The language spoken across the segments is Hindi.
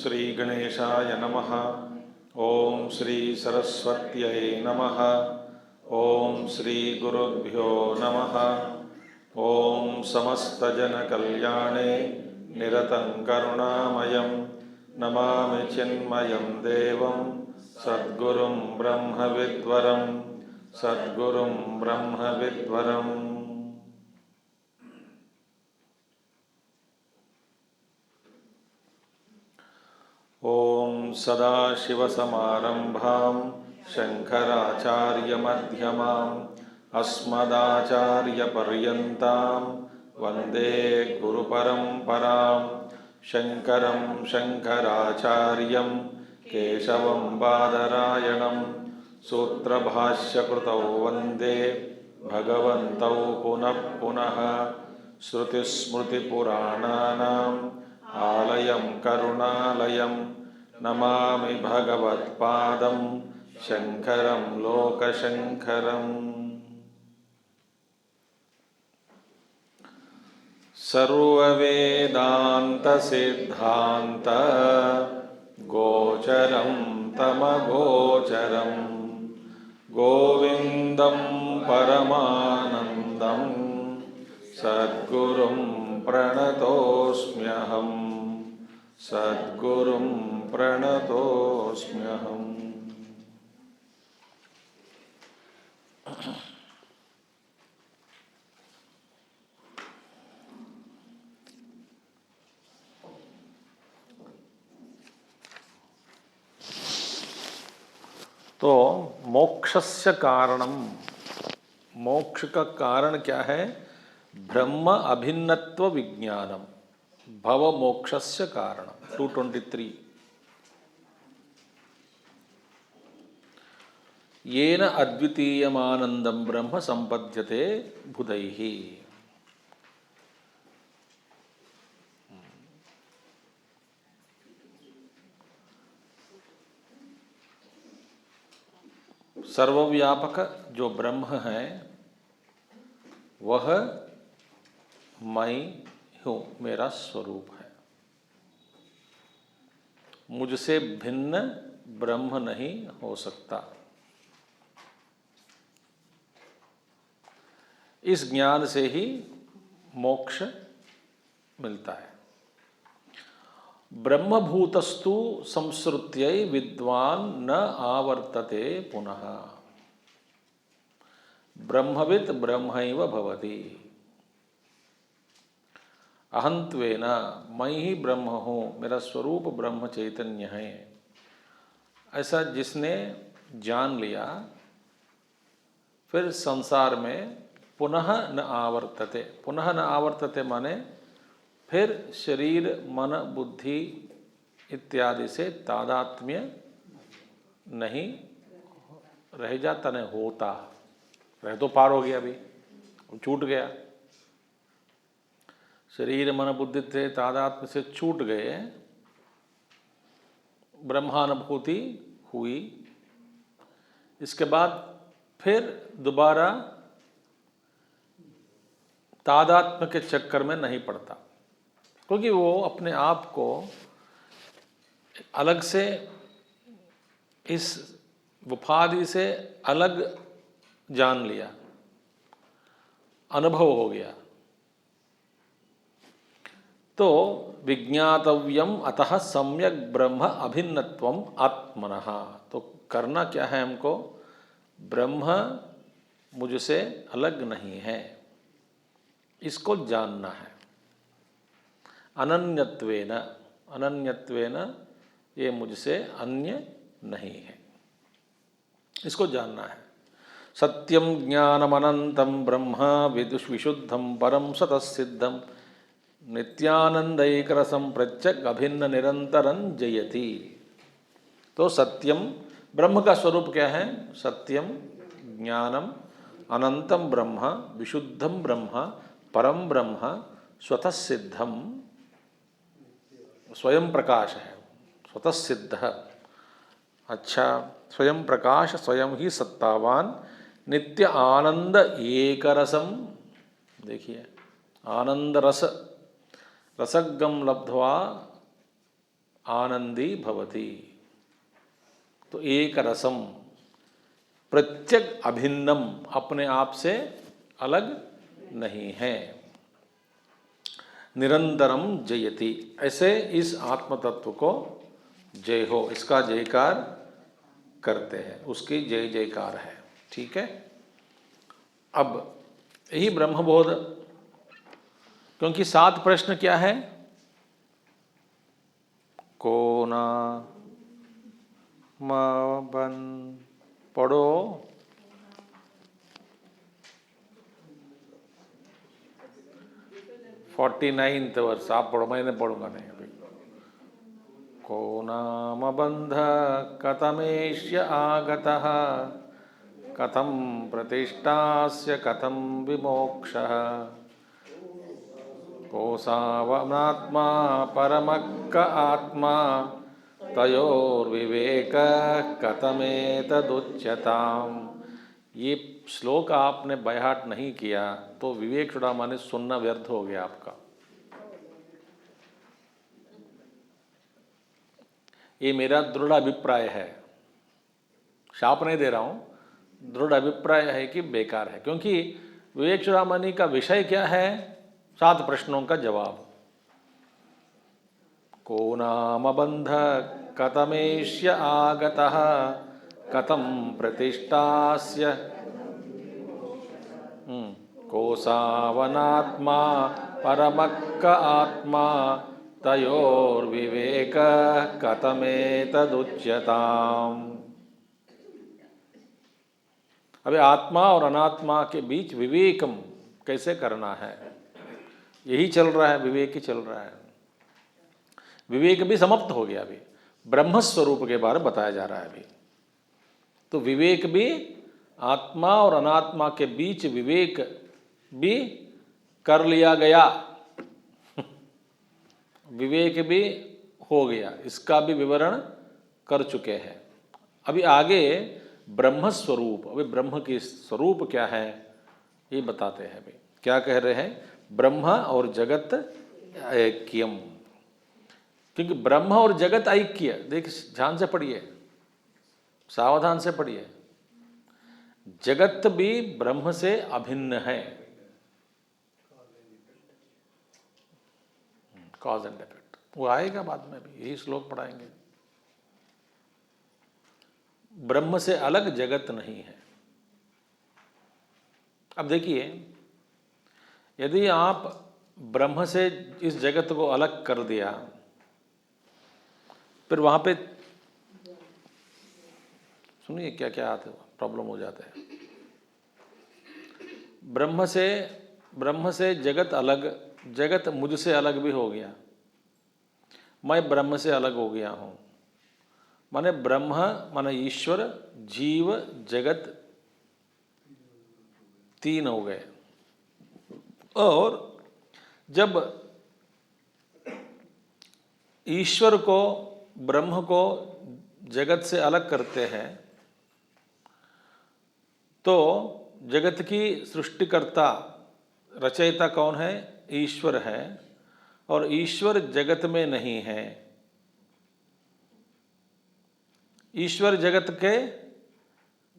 श्री गणेशाय नमः। ओम श्री सरस्वत्यै नमः। ओम श्री गुरुभ्यो नमः। ओम समस्तजनकल्याणे निरतं करुणामयं नमामि चिन्मयं देवं सद्गुरुं ब्रह्मविद्वरं सद्गुरुं ब्रह्मविद्वरम्। ओम सदाशिवसमारंभां शंकराचार्यमध्यमाम् अस्मदाचार्यपर्यन्तां वन्दे गुरुपरम्परां। शंकरं शंकराचार्यं केशवं बादरायणं सूत्रभाष्यकृतौ वन्दे भगवन्तौ पुनः पुनः। श्रुतिस्मृतिपुराणानाम् आलयं करुणालयं नमामि भगवत्पादं शंकरं लोकशंकरम्। सर्ववेदान्तसिद्धान्त गोचरं तमगोचरं गोविन्दं परमानन्दं सद्गुरुं प्रणतोऽस्म्यहम् सद्गुरुं प्रणतोऽस्म्यहम्। तो मोक्षस्य कारणम, मोक्ष का कारण क्या है? ब्रह्म अभिन्नत्व विज्ञानम भव मोक्षस्य कारणम 223। येन अद्वितीयमानंदं ब्रह्म संपद्यते बुधैः। सर्वव्यापक जो ब्रह्म है वह मैं हूँ, मेरा स्वरूप है। मुझसे भिन्न ब्रह्म नहीं हो सकता। इस ज्ञान से ही मोक्ष मिलता है। ब्रह्मभूतस्तु संसृत्यै विद्वान न आवर्तते पुनः। ब्रह्मवित् ब्रह्मैव भवति। अहंत्वेन, मैं ही ब्रह्म हूँ, मेरा स्वरूप ब्रह्म चैतन्य है, ऐसा जिसने जान लिया फिर संसार में पुनः न आवर्तते। पुनः न आवर्तते माने फिर शरीर मन बुद्धि इत्यादि से तादात्म्य नहीं रह जाता, नहीं होता। रह तो पार हो गया, अभी छूट गया। शरीर मन बुद्धि से तादात्म्य से छूट गए, ब्रह्मानुभूति हुई। इसके बाद फिर दोबारा तादात्म्य के चक्कर में नहीं पड़ता, क्योंकि वो अपने आप को अलग से इस उपाधि से अलग जान लिया, अनुभव हो गया। तो विज्ञातव्यम अतः सम्यक ब्रह्म अभिन्नत्वम आत्मनः। तो करना क्या है हमको? ब्रह्म मुझसे अलग नहीं है, इसको जानना है। अनन्यत्वेन, अनन्यत्वेन ये मुझसे अन्य नहीं है, इसको जानना है। सत्यम ज्ञानमनंतं ब्रह्म विशुद्धं परम सतसिद्धं नित्यानंदैकरसं प्रत्यक अभिन्न निरंतरं जयति। तो सत्यम, ब्रह्म का स्वरूप क्या है? सत्यम ज्ञानम अनंतम ब्रह्म विशुद्धम ब्रह्म परम ब्रह्म स्वतः सिद्धम, स्वयं प्रकाश है, स्वतः सिद्ध। अच्छा, स्वयं प्रकाश, स्वयं ही सत्तावान, नित्य आनंद एकरसम। देखिए, आनंद रस, रसगम लब्ध्वा आनंदी भवति। तो एक रसम प्रत्यक अभिन्नम, अपने आप से अलग नहीं है। निरंतरम जयति, ऐसे इस आत्म तत्व को जय हो, इसका जयकार करते हैं, उसकी जय जयकार है। ठीक है। अब यही ब्रह्मबोध, क्योंकि 7 प्रश्न क्या है? को ना म बन, पढ़ो। फोर्टी-9th वर्ष आप पढ़ो, मैंने पढ़ूंगा नहीं अभी। को नाम बंध कथमेष्य आगतः, कथम प्रतिष्ठास्य कथम विमोक्षः, कोसावनात्मा परमक्क आत्मा, तयोर्विवेक कथमेतदुच्यताम्। ये श्लोक आपने बायहाट नहीं किया तो विवेक चूड़ामणि सुनना व्यर्थ हो गया आपका। ये मेरा दृढ़ अभिप्राय है, शाप नहीं दे रहा हूं, दृढ़ अभिप्राय है कि बेकार है। क्योंकि विवेक चूड़ामणि का विषय क्या है? 7 प्रश्नों का जवाब। को नाम बंध कथमेष्य आगतः, कथम प्रतिष्ठास्य, कोसावनात्मा परमक्क आत्मा, तयोर्विवेक कथमेतदुच्यताम्। अबे आत्मा और अनात्मा के बीच विवेकम कैसे करना है, यही चल रहा है, विवेक ही चल रहा है। विवेक भी समाप्त हो गया, अभी ब्रह्म स्वरूप के बारे में बताया जा रहा है अभी। तो विवेक भी, आत्मा और अनात्मा के बीच विवेक भी कर लिया गया, विवेक भी हो गया, इसका भी विवरण कर चुके हैं। अभी आगे ब्रह्म स्वरूप, अभी ब्रह्म की स्वरूप क्या है ये बताते हैं। अभी क्या कह रहे हैं? ब्रह्म और जगत ऐक्यम, क्योंकि ब्रह्म और जगत ऐक्य, देख ध्यान से पढ़िए, सावधान से पढ़िए। जगत भी ब्रह्म से अभिन्न है, कॉज एंड इफेक्ट, वो आएगा बाद में, भी यही श्लोक पढ़ाएंगे। ब्रह्म से अलग जगत नहीं है। अब देखिए, यदि आप ब्रह्म से इस जगत को अलग कर दिया, फिर वहां पे सुनिए क्या क्या आते प्रॉब्लम हो जाता है। ब्रह्म से जगत अलग, जगत मुझसे अलग भी हो गया, मैं ब्रह्म से अलग हो गया हूं। माने ब्रह्म माने ईश्वर, जीव, जगत 3 हो गए। और जब ईश्वर को, ब्रह्म को जगत से अलग करते हैं तो जगत की सृष्टिकर्ता, रचयिता कौन है? ईश्वर है। और ईश्वर जगत में नहीं है। ईश्वर जगत के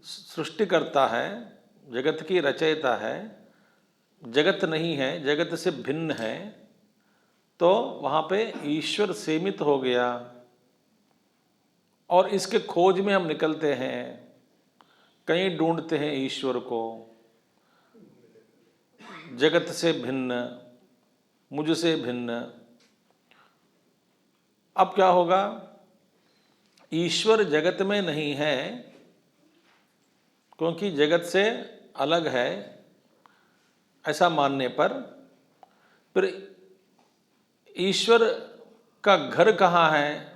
सृष्टिकर्ता है, जगत की रचयिता है, जगत नहीं है, जगत से भिन्न है। तो वहाँ पे ईश्वर सीमित हो गया। और इसके खोज में हम निकलते हैं, कहीं ढूंढते हैं ईश्वर को, जगत से भिन्न, मुझसे भिन्न। अब क्या होगा? ईश्वर जगत में नहीं है, क्योंकि जगत से अलग है, ऐसा मानने पर फिर ईश्वर का घर कहाँ है,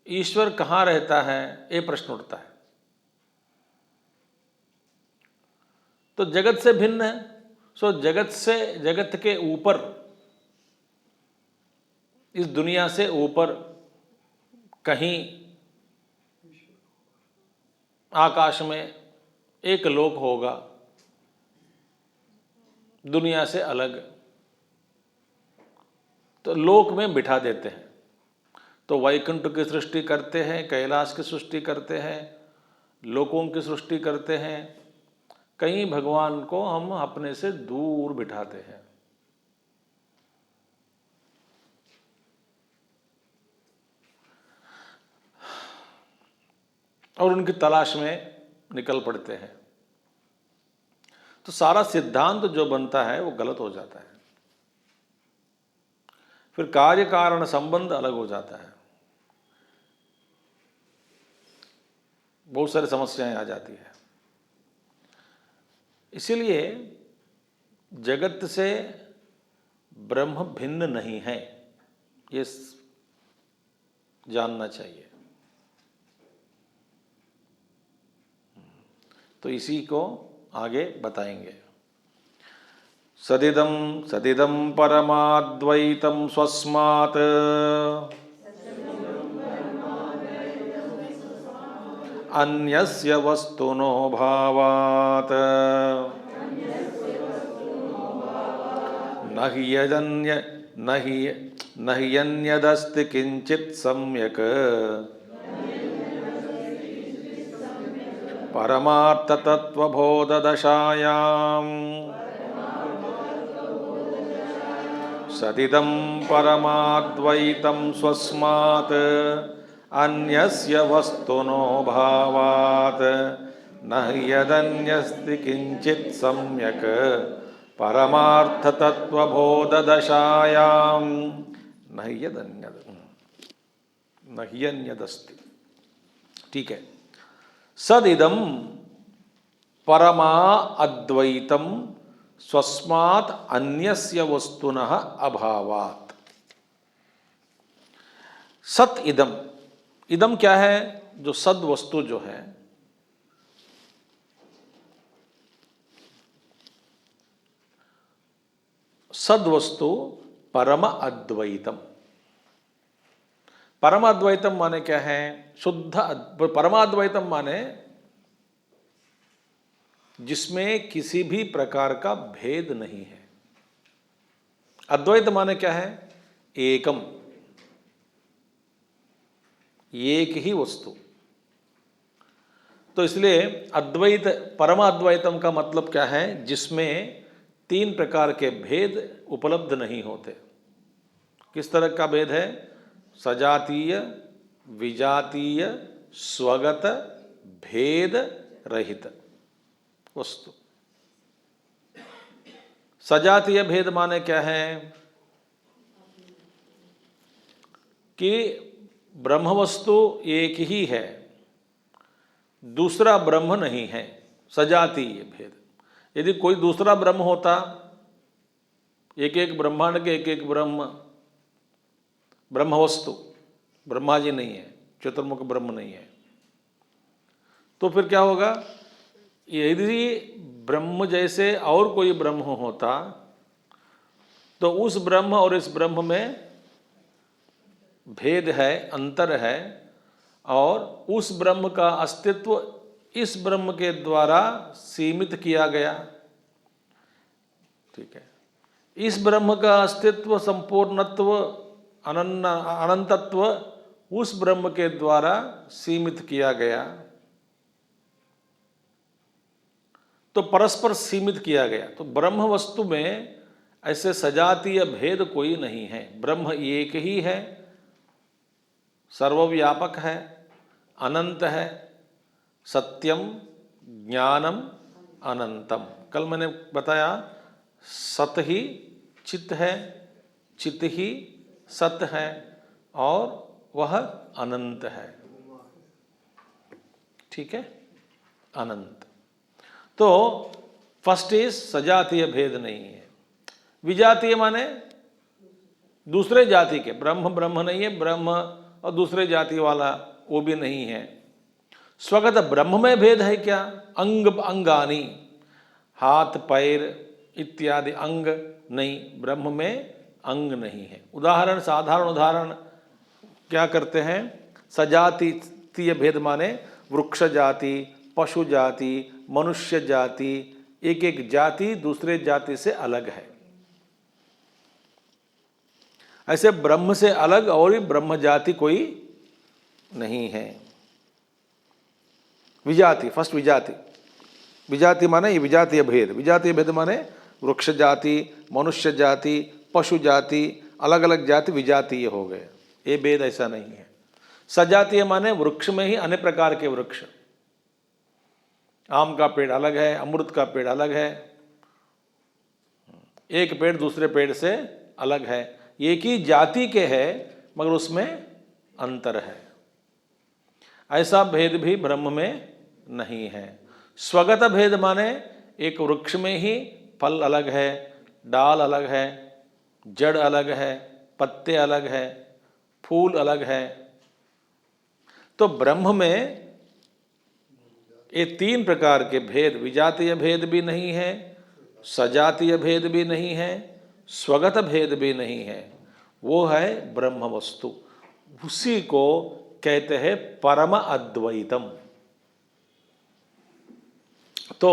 ईश्वर कहाँ रहता है, ये प्रश्न उठता है। तो जगत से भिन्न है, सो जगत से, जगत के ऊपर, इस दुनिया से ऊपर कहीं आकाश में एक लोक होगा, दुनिया से अलग। तो लोक में बिठा देते हैं, तो वैकुंठ की सृष्टि करते हैं, कैलाश की सृष्टि करते हैं, लोकों की सृष्टि करते हैं। कहीं भगवान को हम अपने से दूर बिठाते हैं। और उनकी तलाश में निकल पड़ते हैं। तो सारा सिद्धांत जो बनता है वो गलत हो जाता है। फिर कार्य कारण संबंध अलग हो जाता है, बहुत सारी समस्याएं आ जाती है। इसीलिए जगत से ब्रह्म भिन्न नहीं है, ये जानना चाहिए। तो इसी को आगे बताएंगे। सदिदं सदिदं परमाद्वैतं स्वस्मात् अन्यस्य वस्तुनो भावात् न हि अन्यदस्ति किंचित् सम्यक् परमार्थतत्त्वबोधदशायाम् सदिदं परमाद्वैतं स्वस्मात् अन्यस्य वस्तुनो भावात् न यदन्यस्ति किंचित् सम्यक् परमार्थतत्त्वबोधदशायां न ह्यन्यदस्ति। ठीक है। सदिदं परमा अद्वैतम स्वस्मात् अन्यस्य वस्तुनः अभावात्। सत इदम, इदम क्या है? जो सद वस्तु जो है, सद वस्तु परम अद्वैतम। परमाद्वैतम माने क्या है? शुद्ध परमाद्वैतम माने जिसमें किसी भी प्रकार का भेद नहीं है। अद्वैत माने क्या है? एकम, एक ही वस्तु। तो इसलिए अद्वैत, परमाद्वैतम का मतलब क्या है? जिसमें तीन प्रकार के भेद उपलब्ध नहीं होते। किस तरह का भेद है? सजातीय, विजातीय, स्वगत, भेद रहित वस्तु। सजातीय भेद माने क्या है? कि ब्रह्म वस्तु एक ही है, दूसरा ब्रह्म नहीं है। सजातीय भेद। यदि कोई दूसरा ब्रह्म होता, एक एक ब्रह्मांड के एक एक ब्रह्म वस्तु, ब्रह्मा जी नहीं है, चतुर्मुख ब्रह्म नहीं है, तो फिर क्या होगा? यदि ब्रह्म जैसे और कोई ब्रह्म होता तो उस ब्रह्म और इस ब्रह्म में भेद है, अंतर है, और उस ब्रह्म का अस्तित्व इस ब्रह्म के द्वारा सीमित किया गया। ठीक है। इस ब्रह्म का अस्तित्व, संपूर्णत्व, अनंतत्व उस ब्रह्म के द्वारा सीमित किया गया। तो परस्पर सीमित किया गया। तो ब्रह्म वस्तु में ऐसे सजातीय भेद कोई नहीं है। ब्रह्म एक ही है, सर्वव्यापक है, अनंत है, सत्यम ज्ञानम अनंतम। कल मैंने बताया सत ही चित है, चित ही सत है, और वह अनंत है। ठीक है, अनंत। तो फर्स्ट इज सजातीय भेद नहीं है। विजातीय माने दूसरे जाति के, ब्रह्म ब्रह्म नहीं है, ब्रह्म और दूसरे जाति वाला वो भी नहीं है। स्वगत ब्रह्म में भेद है क्या? अंग अंगानी, हाथ पैर इत्यादि अंग नहीं, ब्रह्म में अंग नहीं है। उदाहरण, साधारण उदाहरण क्या करते हैं? सजातीय भेद माने वृक्ष जाति, पशु जाति, मनुष्य जाति, एक एक जाति दूसरे जाति से अलग है। ऐसे ब्रह्म से अलग और ही ब्रह्म जाति कोई नहीं है। विजाति, फर्स्ट विजाति। विजाति माने ये विजातीय भेद। विजातीय भेद माने वृक्ष जाति, मनुष्य जाति, पशु जाति, अलग अलग जाति विजातीय हो गए। ये भेद ऐसा नहीं है। सजातीय माने वृक्ष में ही अनेक प्रकार के वृक्ष। आम का पेड़ अलग है, अमृत का पेड़ अलग है, एक पेड़ दूसरे पेड़ से अलग है, एक ही जाति के है मगर उसमें अंतर है। ऐसा भेद भी ब्रह्म में नहीं है। स्वगत भेद माने एक वृक्ष में ही फल अलग है, डाल अलग है, जड़ अलग है, पत्ते अलग है, फूल अलग है। तो ब्रह्म में ये तीन प्रकार के भेद, विजातीय भेद भी नहीं है, सजातीय भेद भी नहीं है, स्वगत भेद भी नहीं है। वो है ब्रह्म वस्तु। उसी को कहते हैं परम अद्वैतम। तो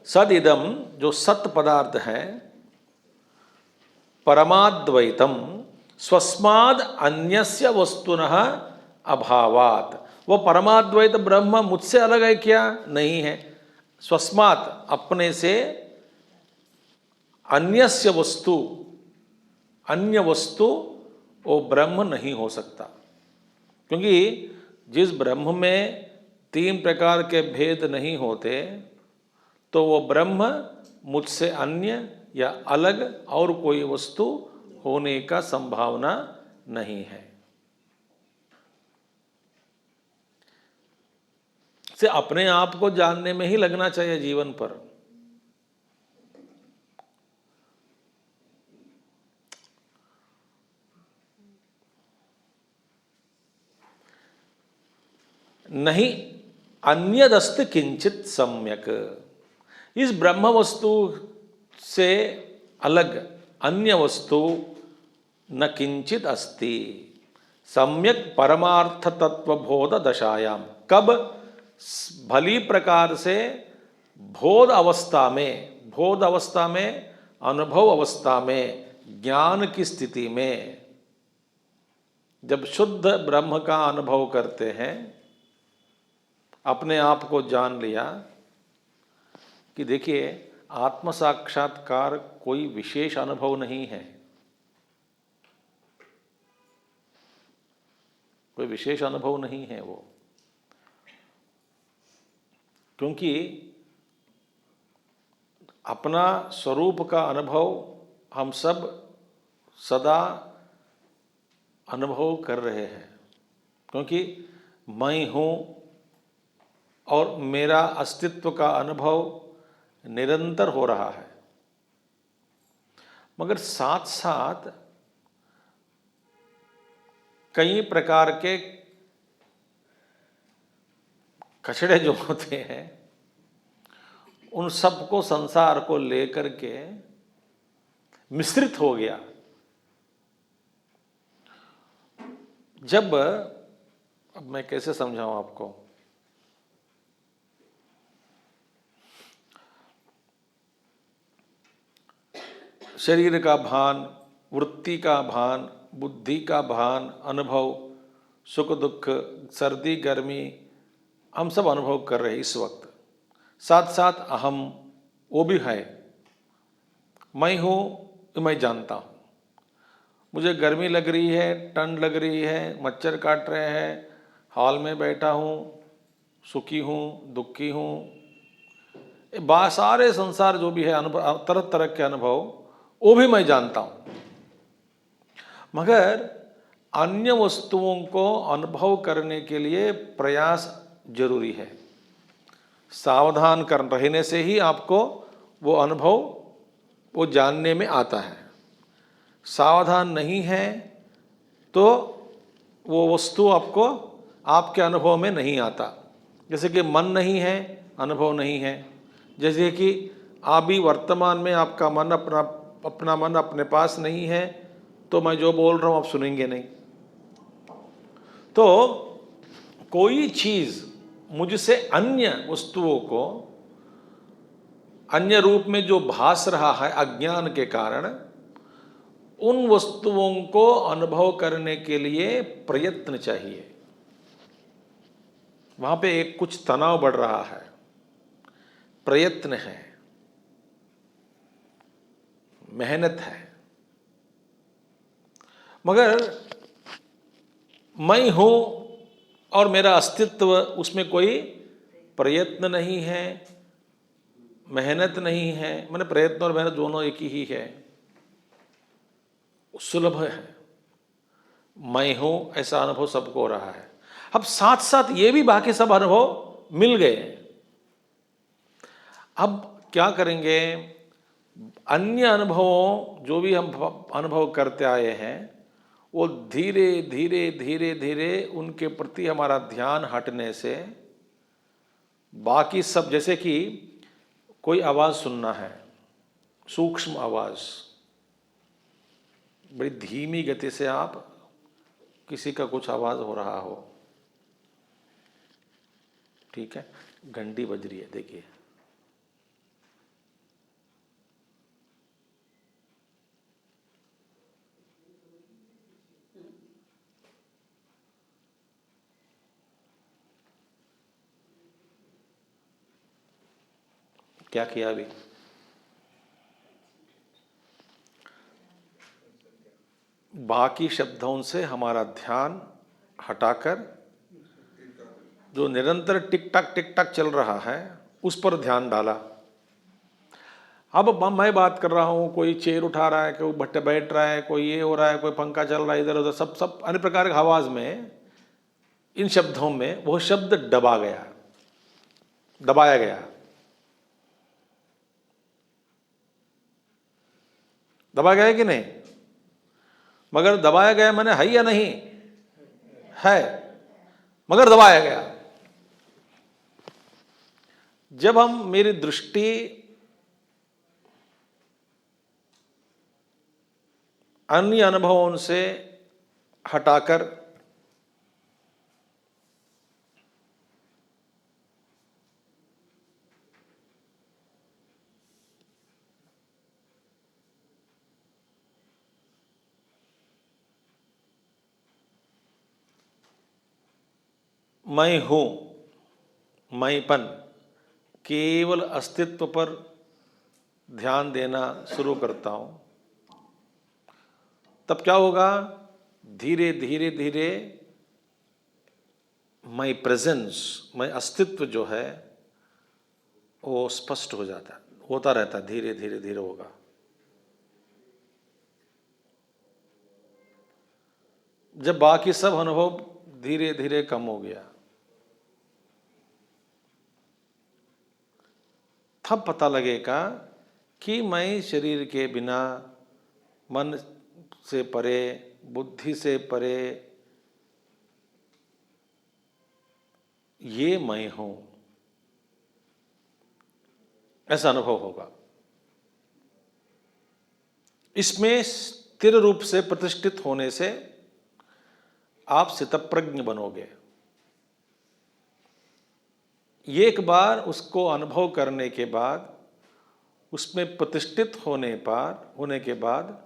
सदिदम जो सत पदार्थ है, परमाद्वैतम स्वस्माद अन्यस्य वस्तुनः अभावात। वो परमाद्वैत ब्रह्म मुझसे अलग है क्या? नहीं है। स्वस्मात अपने से, अन्यस्य वस्तु, अन्य वस्तु वो ब्रह्म नहीं हो सकता। क्योंकि जिस ब्रह्म में तीन प्रकार के भेद नहीं होते तो वो ब्रह्म मुझसे अन्य या अलग और कोई वस्तु होने का संभावना नहीं है। से अपने आप को जानने में ही लगना चाहिए जीवन पर। नहीं अन्यदस्ति किंचित सम्यक। इस ब्रह्म वस्तु से अलग अन्य वस्तु न किंचित अस्ति। सम्यक परमार्थ तत्व बोध दशायाम। कब? भली प्रकार से बोध अवस्था में, बोध अवस्था में, अनुभव अवस्था में, ज्ञान की स्थिति में जब शुद्ध ब्रह्म का अनुभव करते हैं, अपने आप को जान लिया कि देखिए आत्म साक्षात्कार कोई विशेष अनुभव नहीं है, कोई विशेष अनुभव नहीं है वो। क्योंकि अपना स्वरूप का अनुभव हम सब सदा अनुभव कर रहे हैं। क्योंकि मैं हूँ और मेरा अस्तित्व का अनुभव निरंतर हो रहा है। मगर साथ साथ कई प्रकार के कचड़े जो होते हैं उन सबको, संसार को लेकर के मिश्रित हो गया। जब, अब मैं कैसे समझाऊं आपको, शरीर का भान, वृत्ति का भान, बुद्धि का भान, अनुभव, सुख दुख, सर्दी गर्मी, हम सब अनुभव कर रहे हैं इस वक्त। साथ साथ अहम वो भी है, मैं हूँ, मैं जानता हूँ। मुझे गर्मी लग रही है, ठंड लग रही है, मच्छर काट रहे हैं, हॉल में बैठा हूँ, सुखी हूँ, दुखी हूँ, सारे संसार जो भी है अनुभव, तरह तरह के अनुभव, वो भी मैं जानता हूँ। मगर अन्य वस्तुओं को अनुभव करने के लिए प्रयास जरूरी है। सावधान कर रहने से ही आपको वो अनुभव, वो जानने में आता है। सावधान नहीं है तो वो वस्तु आपको, आपके अनुभव में नहीं आता। जैसे कि मन नहीं है, अनुभव नहीं है। जैसे कि अभी वर्तमान में आपका मन अपना मन अपने पास नहीं है तो मैं जो बोल रहा हूँ आप सुनेंगे नहीं। तो कोई चीज़ मुझसे अन्य वस्तुओं को अन्य रूप में जो भास रहा है अज्ञान के कारण, उन वस्तुओं को अनुभव करने के लिए प्रयत्न चाहिए। वहां पे एक कुछ तनाव बढ़ रहा है, प्रयत्न है, मेहनत है। मगर मैं हूं और मेरा अस्तित्व, उसमें कोई प्रयत्न नहीं है, मेहनत नहीं है। मैंने प्रयत्न और मेहनत दोनों एक ही है, सुलभ है। मैं हूं ऐसा अनुभव सबको हो रहा है। अब साथ साथ ये भी बाकी सब अनुभव मिल गए। अब क्या करेंगे? अन्य अनुभवों जो भी हम अनुभव करते आए हैं, वो धीरे धीरे धीरे धीरे उनके प्रति हमारा ध्यान हटने से बाकी सब, जैसे कि कोई आवाज़ सुनना है, सूक्ष्म आवाज़, बड़ी धीमी गति से आप किसी का कुछ आवाज़ हो रहा हो, ठीक है, घंटी बज रही है, देखिए, क्या किया अभी? बाकी शब्दों से हमारा ध्यान हटाकर जो निरंतर टिक टक चल रहा है उस पर ध्यान डाला। अब मैं बात कर रहा हूँ, कोई चेयर उठा रहा है, कोई भट्टे बैठ रहा है, कोई ये हो रहा है, कोई पंखा चल रहा है, इधर उधर सब सब अन्य प्रकार की आवाज़ में, इन शब्दों में वो शब्द दबाया गया। दबाया गया कि नहीं? मगर दबाया गया मैंने है या नहीं है, मगर दबाया गया। जब हम मेरी दृष्टि अन्य अनुभवों से हटाकर मैं हूं, मैंपन, केवल अस्तित्व पर ध्यान देना शुरू करता हूं, तब क्या होगा? धीरे धीरे धीरे माई प्रेजेंस, मैं अस्तित्व जो है वो स्पष्ट हो जाता है, होता रहता है, धीरे धीरे धीरे होगा। जब बाकी सब अनुभव धीरे धीरे कम हो गया, तब पता लगेगा कि मैं शरीर के बिना, मन से परे, बुद्धि से परे, ये मैं हूं, ऐसा अनुभव होगा। इसमें स्थिर रूप से प्रतिष्ठित होने से आप स्थितप्रज्ञ बनोगे। एक बार उसको अनुभव करने के बाद, उसमें प्रतिष्ठित होने के बाद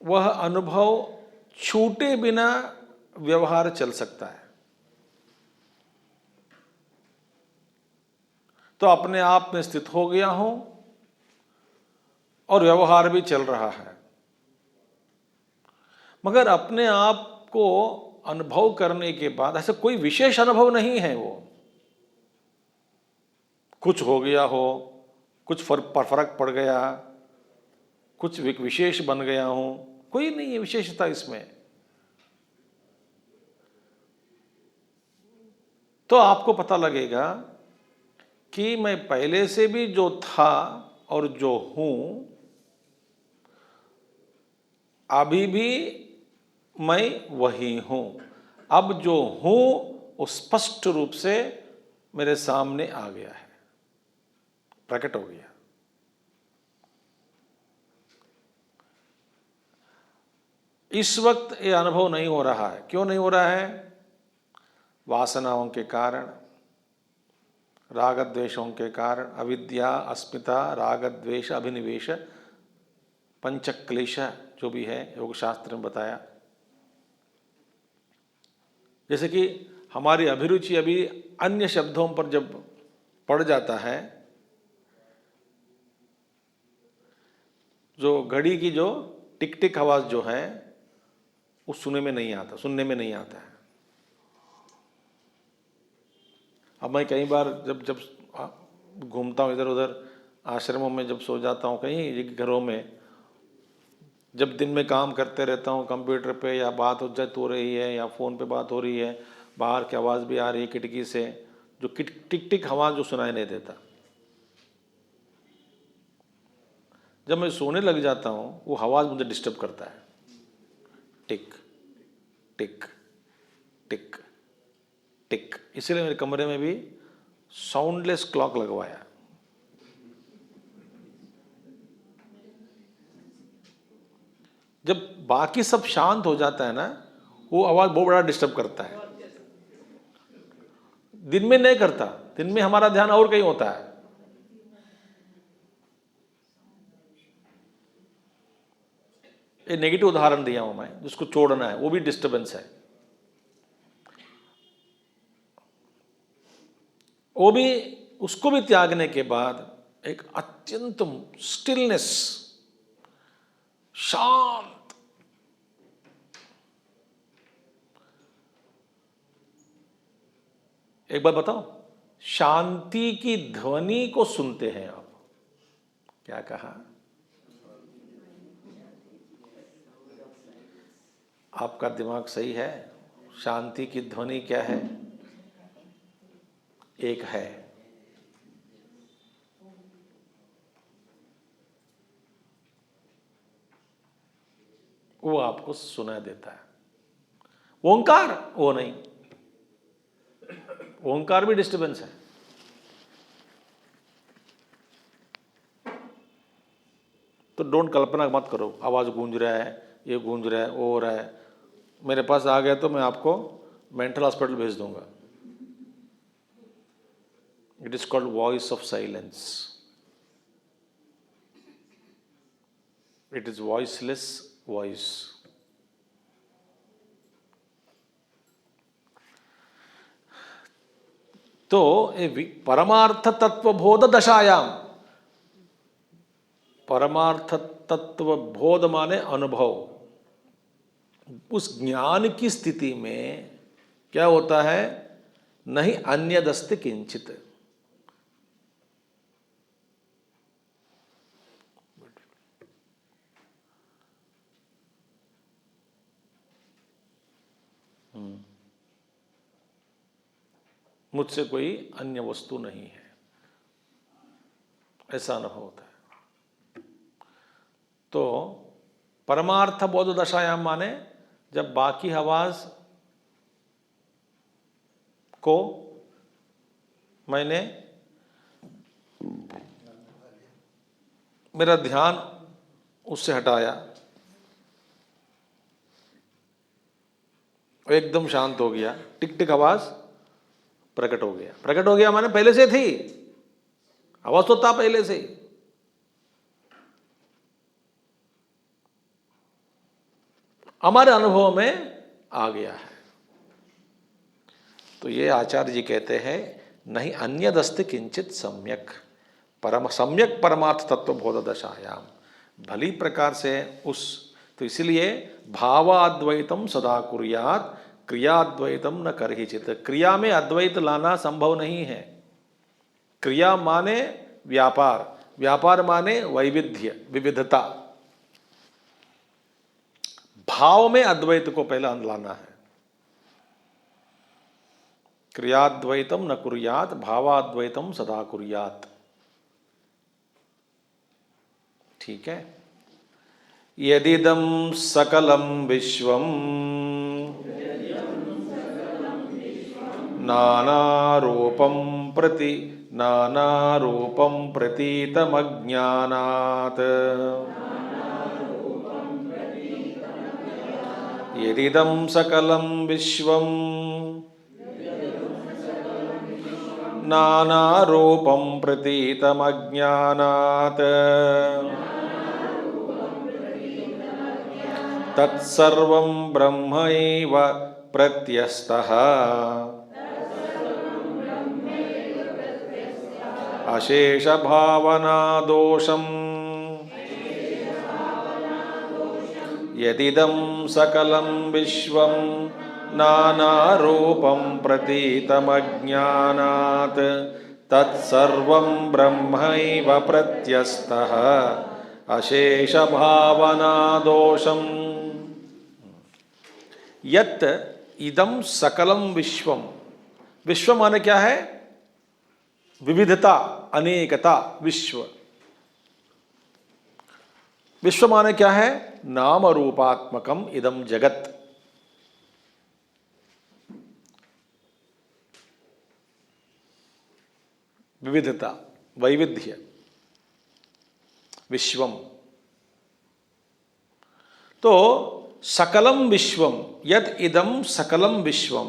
वह अनुभव छूटे बिना व्यवहार चल सकता है। तो अपने आप में स्थित हो गया हूं और व्यवहार भी चल रहा है। मगर अपने आप को अनुभव करने के बाद ऐसा कोई विशेष अनुभव नहीं है, वो कुछ हो गया हो, कुछ फर्क पड़ गया, कुछ विशेष बन गया हूं, कोई नहीं है विशेषता इसमें। तो आपको पता लगेगा कि मैं पहले से भी जो था और जो हूं, अभी भी मैं वही हूं। अब जो हूं वो स्पष्ट रूप से मेरे सामने आ गया है, प्रकट हो गया। इस वक्त ये अनुभव नहीं हो रहा है। क्यों नहीं हो रहा है? वासनाओं के कारण, राग द्वेषों के कारण, अविद्या, अस्मिता, राग द्वेष, अभिनिवेश, पंचक्लेश जो भी है योग शास्त्र में बताया। जैसे कि हमारी अभिरुचि अभी अन्य शब्दों पर जब पड़ जाता है, जो घड़ी की जो टिक टिक आवाज जो है वो सुनने में नहीं आता है। अब मैं कई बार जब जब घूमता हूँ इधर उधर आश्रमों में, जब सो जाता हूँ कहीं घरों में, जब दिन में काम करते रहता हूँ कंप्यूटर पे, या बात हो रही है या फ़ोन पे बात हो रही है, बाहर की आवाज़ भी आ रही है खिड़की से, जो टिक टिक आवाज़ जो सुनाई नहीं देता, जब मैं सोने लग जाता हूँ वो आवाज़ मुझे डिस्टर्ब करता है। टिक टिक टिक टिक। इसलिए मेरे कमरे में भी साउंडलेस क्लॉक लगवाया। जब बाकी सब शांत हो जाता है ना, वो आवाज बहुत बड़ा डिस्टर्ब करता है। दिन में नहीं करता, दिन में हमारा ध्यान और कहीं होता है। एक नेगेटिव उदाहरण दिया हूं मैं, जिसको छोड़ना है, वो भी डिस्टर्बेंस है। वो भी, उसको भी त्यागने के बाद एक अत्यंत स्टिलनेस, शांत। एक बार बताओ, शांति की ध्वनि को सुनते हैं आप, क्या कहा? आपका दिमाग सही है। शांति की ध्वनि क्या है? एक है, वो आपको सुनाई देता है। ओंकार वो नहीं, ओंकार भी डिस्टर्बेंस है। तो डोंट कल्पना मत करो आवाज गूंज रहा है, ये गूंज रहा है, वो हो रहा है। मेरे पास आ गया तो मैं आपको मेंटल हॉस्पिटल भेज दूंगा। It is called voice of silence. It is voiceless voice. तो परमार्थ तत्व बोध दशायाम, परमार्थ तत्व बोध माने अनुभव, उस ज्ञान की स्थिति में क्या होता है? नहीं अन्यदस्ति किंचित। मुझसे कोई अन्य वस्तु नहीं है, ऐसा अनुभव होता है। तो परमार्थ बोध दशायाम माने जब बाकी आवाज को मैंने, मेरा ध्यान उससे हटाया, एकदम शांत हो गया, टिक टिक आवाज प्रकट हो गया। प्रकट हो गया माने पहले से थी, आवाज तो था पहले से ही। हमारे अनुभव में आ गया है। तो ये आचार्य जी कहते हैं नहीं अन्यदस्ति किंचित सम्यक, सम्यक परमार्थ तत्व बोध दशायाम, भली प्रकार से उस। तो इसलिए भावाद्वैतम सदा कुर्यात क्रियाद्वैतम न करहिचित। क्रिया में अद्वैत लाना संभव नहीं है। क्रिया माने व्यापार, व्यापार माने वैविध्य, विविधता। भाव में अद्वैत को पहला लाना है। क्रियाद्वैतम न कुर्यात भावाद्वैतम सदा कुर्यात। ठीक है। यदिदं सकलं विश्वं नानारूपं प्रतीतमज्ञानात्, यदिदं सकलं विश्वं नानारूपं प्रतीतमज्ञानात् तत्सर्वं ब्रह्मैव प्रत्यस्तः अशेष भावना दोषम् यदिदं सकलं विश्वं नानारूपं प्रतीतमज्ञानात् तत्सर्वं ब्रह्मैव प्रत्यस्तः अशेष भावना दोषम् यत् इदं सकलं विश्वम, विश्व माने क्या है? विविधता, अनेकता, विश्व। विश्व माने क्या है? नाम रूपात्मकम इदम जगत। विविधता, वैविध्य, विश्वम। तो सकलम विश्वम, यद इदम सकलम विश्वम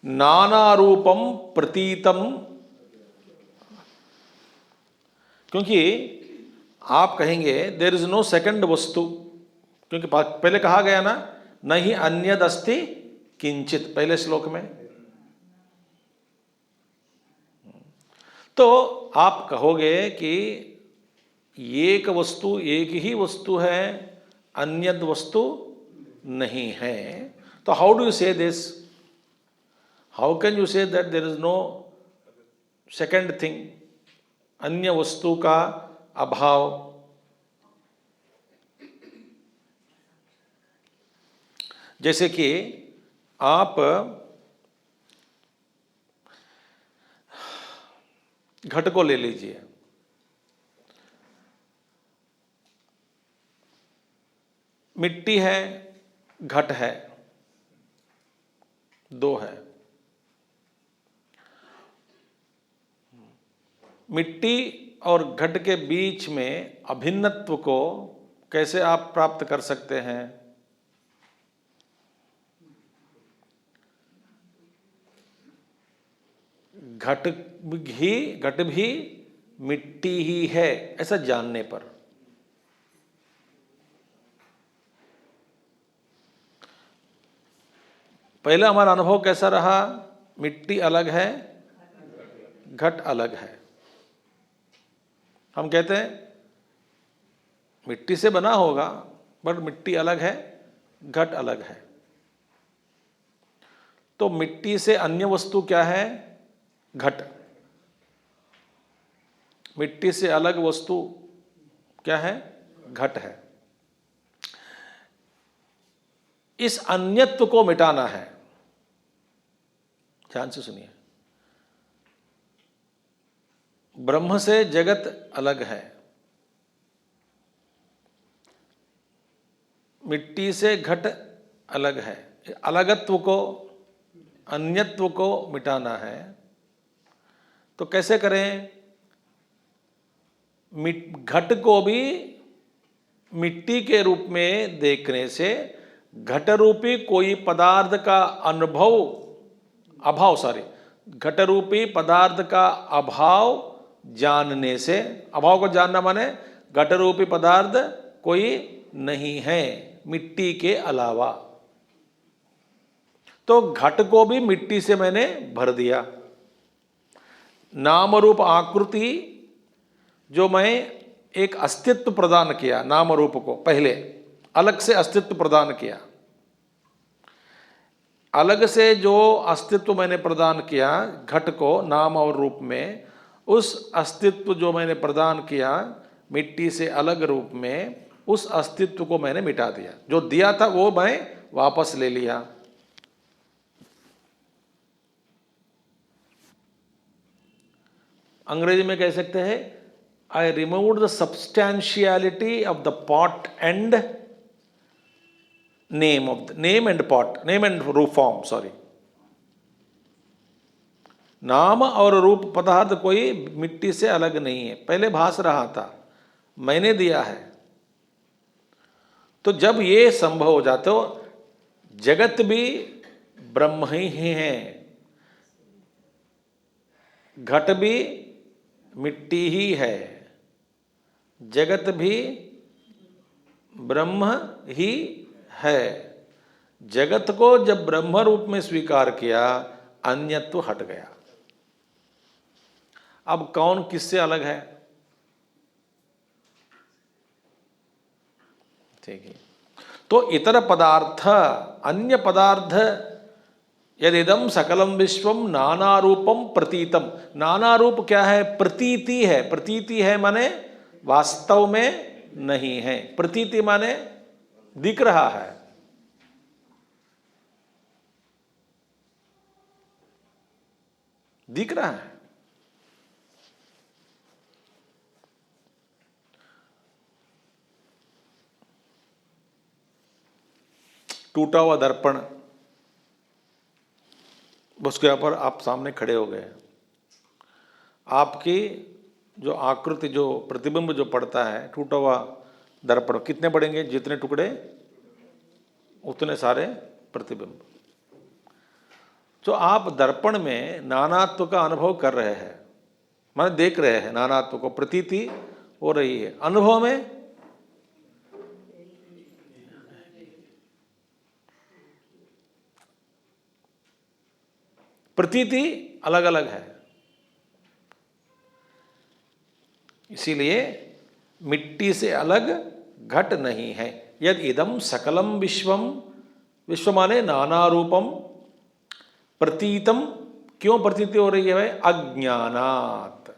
नाना रूपम प्रतीतम। क्योंकि आप कहेंगे देयर इज नो सेकंड वस्तु, क्योंकि पहले कहा गया ना, न ही अन्यद अस्ति किंचित, पहले श्लोक में। तो आप कहोगे कि एक वस्तु, एक ही वस्तु है, अन्यद वस्तु नहीं है। तो how do you say this? How can you say that there is no second thing, अन्य वस्तु का अभाव? जैसे कि आप घट को ले लीजिए, मिट्टी है, घट है, दो है। मिट्टी और घट के बीच में अभिन्नत्व को कैसे आप प्राप्त कर सकते हैं? घट भी मिट्टी ही है, ऐसा जानने पर। पहले हमारा अनुभव कैसा रहा? मिट्टी अलग है, घट अलग है। हम कहते हैं मिट्टी से बना होगा, बट मिट्टी अलग है, घट अलग है। तो मिट्टी से अन्य वस्तु क्या है? घट। मिट्टी से अलग वस्तु क्या है? घट है। इस अन्यत्व को मिटाना है। ध्यान से सुनिए, ब्रह्म से जगत अलग है, मिट्टी से घट अलग है। अलगत्व को, अन्यत्व को मिटाना है। तो कैसे करें? घट को भी मिट्टी के रूप में देखने से घट रूपी कोई पदार्थ का घट रूपी पदार्थ का अभाव जानने से, अभाव को जानना माने घट रूपी पदार्थ कोई नहीं है मिट्टी के अलावा। तो घट को भी मिट्टी से मैंने भर दिया। नाम रूप आकृति जो मैं एक अस्तित्व प्रदान किया, नाम रूप को पहले अलग से अस्तित्व प्रदान किया, अलग से जो अस्तित्व मैंने प्रदान किया घट को नाम और रूप में, उस अस्तित्व जो मैंने प्रदान किया मिट्टी से अलग रूप में, उस अस्तित्व को मैंने मिटा दिया। जो दिया था वो मैं वापस ले लिया। अंग्रेजी में कह सकते हैं I removed the substantiality of the pot and name and roop form, sorry. नाम और रूप पदार्थ कोई मिट्टी से अलग नहीं है, पहले भास रहा था, मैंने दिया है। तो जब ये संभव हो जाता हो, जगत भी ब्रह्म ही है, घट भी मिट्टी ही है, जगत भी ब्रह्म ही है। जगत को जब ब्रह्म रूप में स्वीकार किया, अन्यत्व हट गया। अब कौन किससे अलग है? ठीक है। तो इतर पदार्थ, अन्य पदार्थ, यदिदम सकलम विश्वम नाना रूपम प्रतीतम। नाना रूप क्या है? प्रतीति है। प्रतीति है माने वास्तव में नहीं है। प्रतीति माने दिख रहा है। दिख रहा है। टूटा हुआ दर्पण, उसके ऊपर आप सामने खड़े हो गए, आपकी जो आकृति, जो प्रतिबिंब जो पड़ता है, टूटा हुआ दर्पण कितने पड़ेंगे? जितने टुकड़े उतने सारे प्रतिबिंब। तो आप दर्पण में नानात्व का अनुभव कर रहे हैं, माने देख रहे हैं नानात्व को, प्रतीति हो रही है। अनुभव में प्रतीति अलग अलग है। इसीलिए मिट्टी से अलग घट नहीं है। यद इदम सकलम विश्वम, विश्व माने नाना रूपम, प्रतीतम, क्यों प्रतीति हो रही है भाई? अज्ञानात।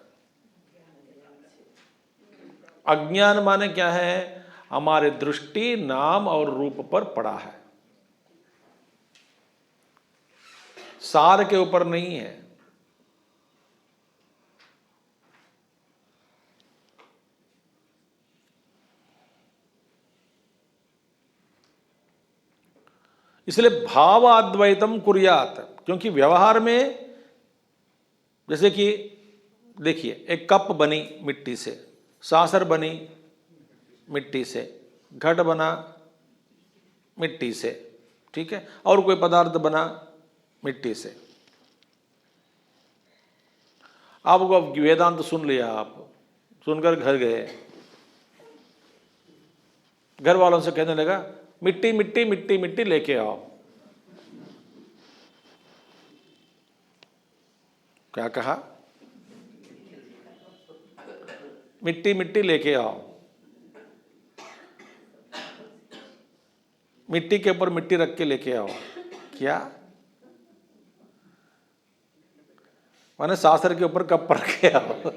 अज्ञान माने क्या है? हमारी दृष्टि नाम और रूप पर पड़ा है, सार के ऊपर नहीं है। इसलिए भावाद्वैतम कुर्यात, क्योंकि व्यवहार में, जैसे कि देखिए, एक कप बनी मिट्टी से, सासर बनी मिट्टी से, घट बना मिट्टी से, ठीक है, और कोई पदार्थ बना मिट्टी से। आपको वेदांत सुन लिया, आप सुनकर घर गए, घर वालों से कहने लगा मिट्टी मिट्टी मिट्टी मिट्टी लेके आओ। क्या कहा? मिट्टी मिट्टी लेके आओ। मिट्टी के ऊपर मिट्टी रख के लेके आओ। क्या माने? सासर के ऊपर कप रख के आओ।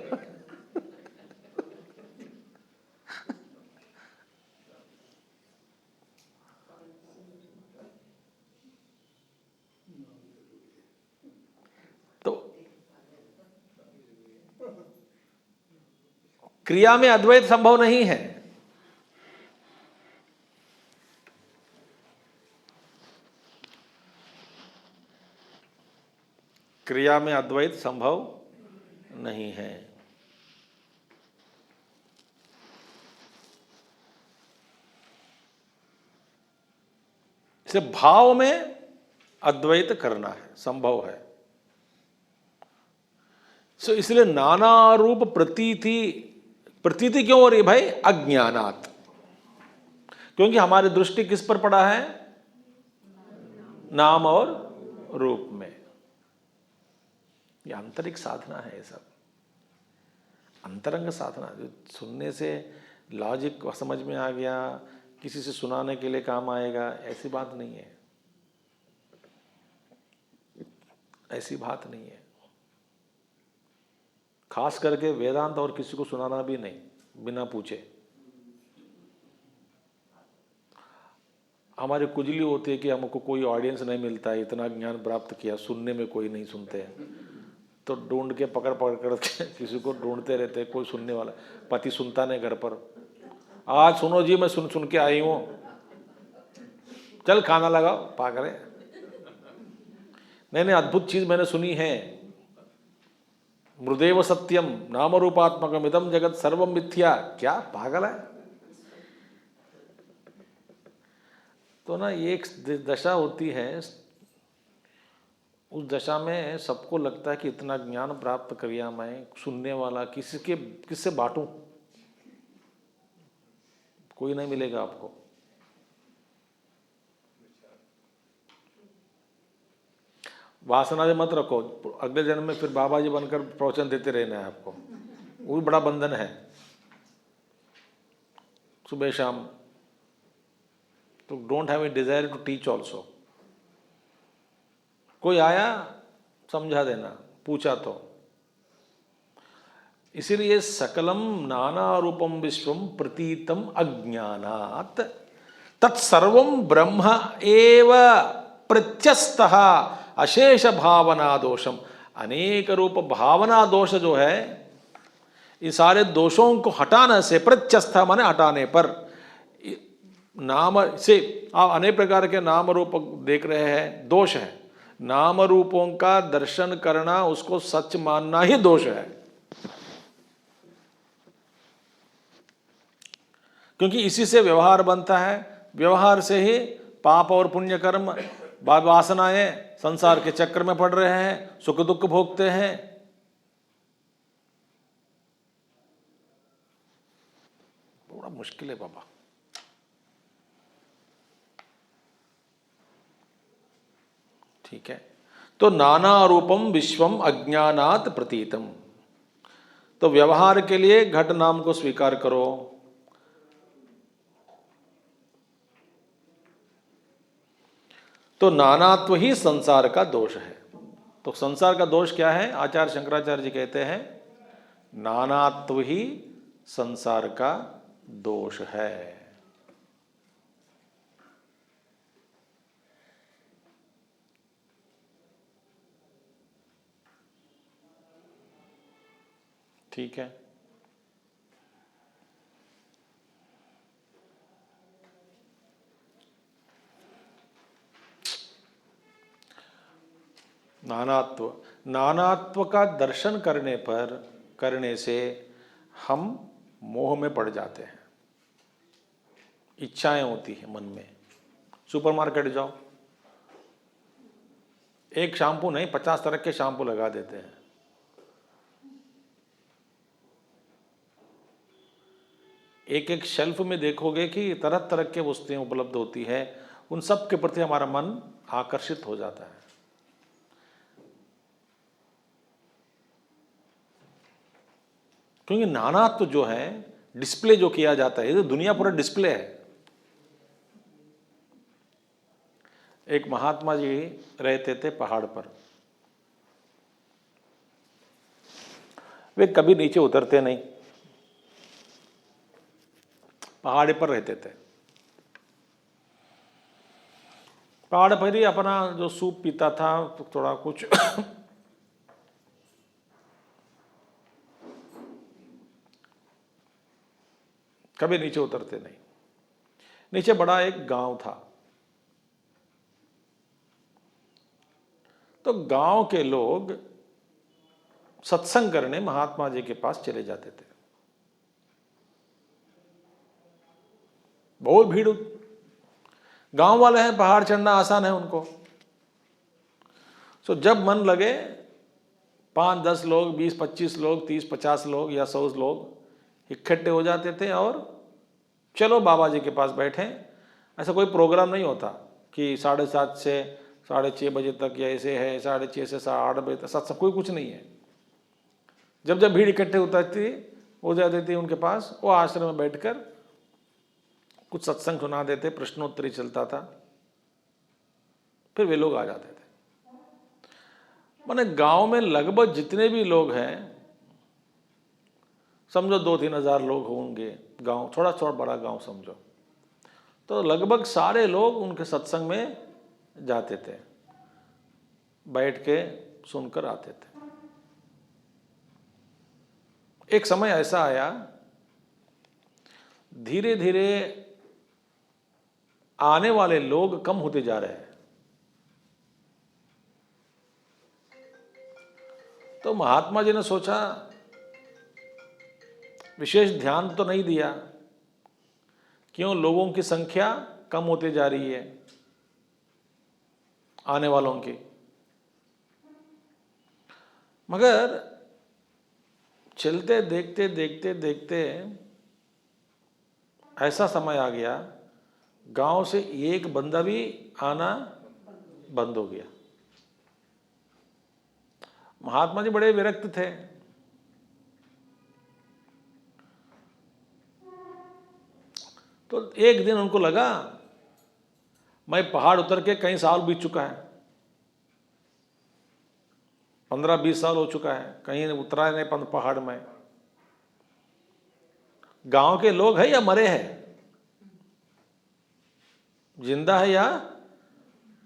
तो क्रिया में अद्वैत संभव नहीं है। क्रिया में अद्वैत संभव नहीं है। इसे भाव में अद्वैत करना है, संभव है। सो इसलिए नाना रूप प्रतीति, प्रतीति क्यों हो रही है भाई? अज्ञानात। क्योंकि हमारी दृष्टि किस पर पड़ा है? नाम और रूप में। ये आंतरिक साधना है, ये सब अंतरंग साधना, जो सुनने से लॉजिक समझ में आ गया, किसी से सुनाने के लिए काम आएगा, ऐसी बात नहीं है। ऐसी बात नहीं है। खास करके वेदांत और किसी को सुनाना भी नहीं, बिना पूछे। हमारी कुजली होती है कि हमको कोई ऑडियंस नहीं मिलता है, इतना ज्ञान प्राप्त किया, सुनने में कोई नहीं सुनते हैं, तो ढूंढ के पकड़ पकड़ कर किसी को ढूंढते रहते हैं, कोई सुनने वाला। पति सुनता नहीं घर पर, आज सुनो जी, मैं सुन सुन के आई हूँ, चल खाना लगाओ, पागल है। नहीं नहीं, अद्भुत चीज मैंने सुनी है, मृदेव सत्यम नाम रूपात्मकम इदम जगत सर्वम मिथ्या। क्या पागल है? तो ना, ये एक दशा होती है, उस दशा में सबको लगता है कि इतना ज्ञान प्राप्त कर लिया मैं, सुनने वाला किससे बांटूं? कोई नहीं मिलेगा आपको। वासना से मत रखो, अगले जन्म में फिर बाबा जी बनकर प्रवचन देते रहना है आपको, वो भी बड़ा बंधन है, सुबह शाम। तो don't have a desire to teach also. कोई आया समझा देना, पूछा तो। इसीलिए सकलम नाना रूपम विश्वम प्रतीतम अज्ञानात् तत्सर्वम ब्रह्म एव प्रत्यस्तः अशेष भावना दोषम। अनेक रूप भावना दोष जो है, इन सारे दोषों को हटाने से, प्रत्यस्थ माने हटाने पर, नाम से आप अनेक प्रकार के नाम रूप देख रहे हैं, दोष है। नाम रूपों का दर्शन करना, उसको सच मानना ही दोष है। क्योंकि इसी से व्यवहार बनता है, व्यवहार से ही पाप और पुण्य कर्म, वासनाएं संसार के चक्र में पड़ रहे हैं, सुख दुख भोगते हैं। बड़ा मुश्किल है बाबा। ठीक है, तो नाना रूपम विश्वम अज्ञानात् प्रतीतम। तो व्यवहार के लिए घट नाम को स्वीकार करो। तो नानात्व ही संसार का दोष है। तो संसार का दोष क्या है? आचार्य शंकराचार्य जी कहते हैं नानात्व ही संसार का दोष है। ठीक है, नानात्व, नानात्व का दर्शन करने से हम मोह में पड़ जाते हैं। इच्छाएं होती है मन में। सुपरमार्केट जाओ, एक शैम्पू नहीं 50 तरह के शैम्पू लगा देते हैं। एक एक शेल्फ में देखोगे कि तरह तरह के वस्तुएं उपलब्ध होती है, उन सब के प्रति हमारा मन आकर्षित हो जाता है। क्योंकि नानात्व जो है, डिस्प्ले जो किया जाता है, ये तो दुनिया पूरा डिस्प्ले है। एक महात्मा जी रहते थे पहाड़ पर। वे कभी नीचे उतरते नहीं, पहाड़ पर रहते थे। पहाड़ पर ही अपना जो सूप पीता था, तो थोड़ा कुछ कभी नीचे उतरते नहीं। नीचे बड़ा एक गांव था। तो गांव के लोग सत्संग करने महात्मा जी के पास चले जाते थे। बहुत भीड़, गांव वाले हैं, पहाड़ चढ़ना आसान है उनको। सो जब मन लगे 5-10 लोग, 20-25 लोग, 30-50 लोग या 100 लोग इकट्ठे हो जाते थे और चलो बाबा जी के पास बैठे। ऐसा कोई प्रोग्राम नहीं होता कि 7:30 से 6:30 बजे तक या ऐसे है, 6:30 से 8 बजे तक, सब कोई कुछ नहीं है। जब जब भीड़ इकट्ठे हो जाती थी उनके पास, वो आश्रम में बैठकर कुछ सत्संग सुना देते, प्रश्नोत्तरी चलता था, फिर वे लोग आ जाते थे। माने गांव में लगभग जितने भी लोग हैं, समझो 2-3 हजार लोग होंगे, गांव थोड़ा थोड़ा बड़ा गांव समझो, तो लगभग सारे लोग उनके सत्संग में जाते थे, बैठ के सुनकर आते थे। एक समय ऐसा आया, धीरे धीरे आने वाले लोग कम होते जा रहे हैं। तो महात्मा जी ने सोचा, विशेष ध्यान तो नहीं दिया, क्यों लोगों की संख्या कम होती जा रही है, आने वालों की। मगर चलते देखते देखते देखते ऐसा समय आ गया गांव से एक बंदा भी आना बंद हो गया। महात्मा जी बड़े विरक्त थे। तो एक दिन उनको लगा मैं पहाड़ उतर के कई साल बीत चुका है, 15-20 साल हो चुका है, कहीं उतरा नहीं पहाड़ में। गांव के लोग हैं या मरे हैं, जिंदा है या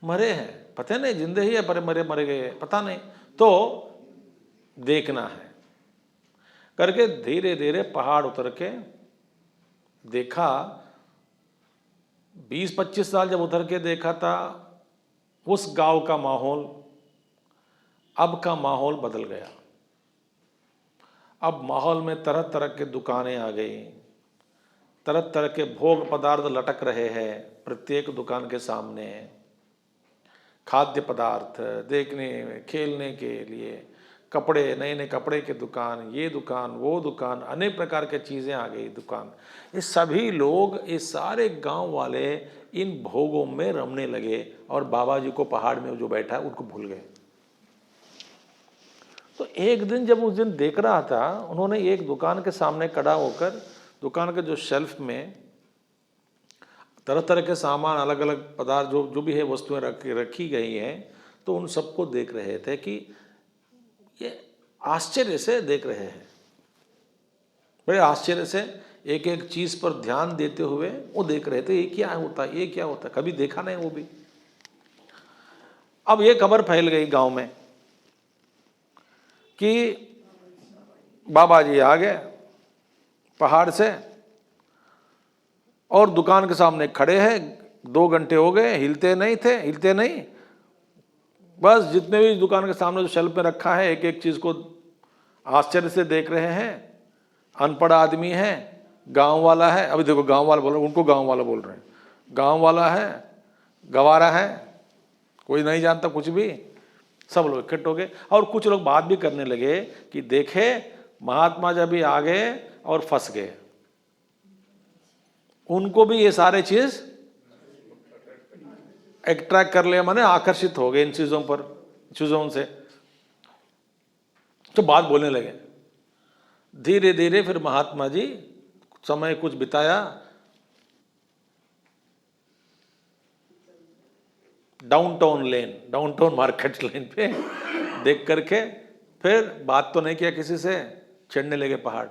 मरे हैं पता नहीं, जिंदे ही या मरे गए पता नहीं, तो देखना है करके धीरे धीरे पहाड़ उतर के देखा। 20-25 साल जब उतर के देखा था उस गांव का माहौल, अब का माहौल बदल गया। अब माहौल में तरह तरह के दुकानें आ गई, तरह तरह के भोग पदार्थ लटक रहे हैं प्रत्येक दुकान के सामने, खाद्य पदार्थ देखने खेलने के लिए, कपड़े नए नए कपड़े के दुकान, ये दुकान वो दुकान, अनेक प्रकार के चीज़ें आ गई दुकान। ये सभी लोग, ये सारे गांव वाले इन भोगों में रमने लगे और बाबा जी को पहाड़ में जो बैठा है उनको भूल गए। तो एक दिन जब उस दिन देख रहा था, उन्होंने एक दुकान के सामने खड़ा होकर दुकान के जो शेल्फ में तरह तरह के सामान, अलग अलग पदार्थ जो भी है वस्तुएं रखी गई हैं, तो उन सबको देख रहे थे कि ये आश्चर्य से देख रहे हैं, बड़े आश्चर्य से एक एक चीज़ पर ध्यान देते हुए वो देख रहे थे, ये क्या होता है, ये क्या होता है, कभी देखा नहीं वो भी। अब ये खबर फैल गई गांव में कि बाबा जी आ गए पहाड़ से और दुकान के सामने खड़े हैं, 2 घंटे हो गए, हिलते नहीं, बस जितने भी दुकान के सामने जो शेल्फ में रखा है एक एक चीज़ को आश्चर्य से देख रहे हैं। अनपढ़ आदमी है, गांव वाला है, अभी देखो गांव वाला बोल रहे हैं, उनको गांव वाला बोल रहे हैं, गांव वाला है, गवारा है, कोई नहीं जानता कुछ भी, सब लोग इकट्ठे हो गए। और कुछ लोग बात भी करने लगे कि देखे महात्मा जब भी आ गए और फंस गए, उनको भी ये सारे चीज अट्रैक्ट कर ले, माने आकर्षित हो गए इन चीजों से, तो बात बोलने लगे। धीरे धीरे फिर महात्मा जी समय कुछ बिताया डाउनटाउन मार्केट लाइन पे देख करके, फिर बात तो नहीं किया किसी से, चढ़ने लगे पहाड़।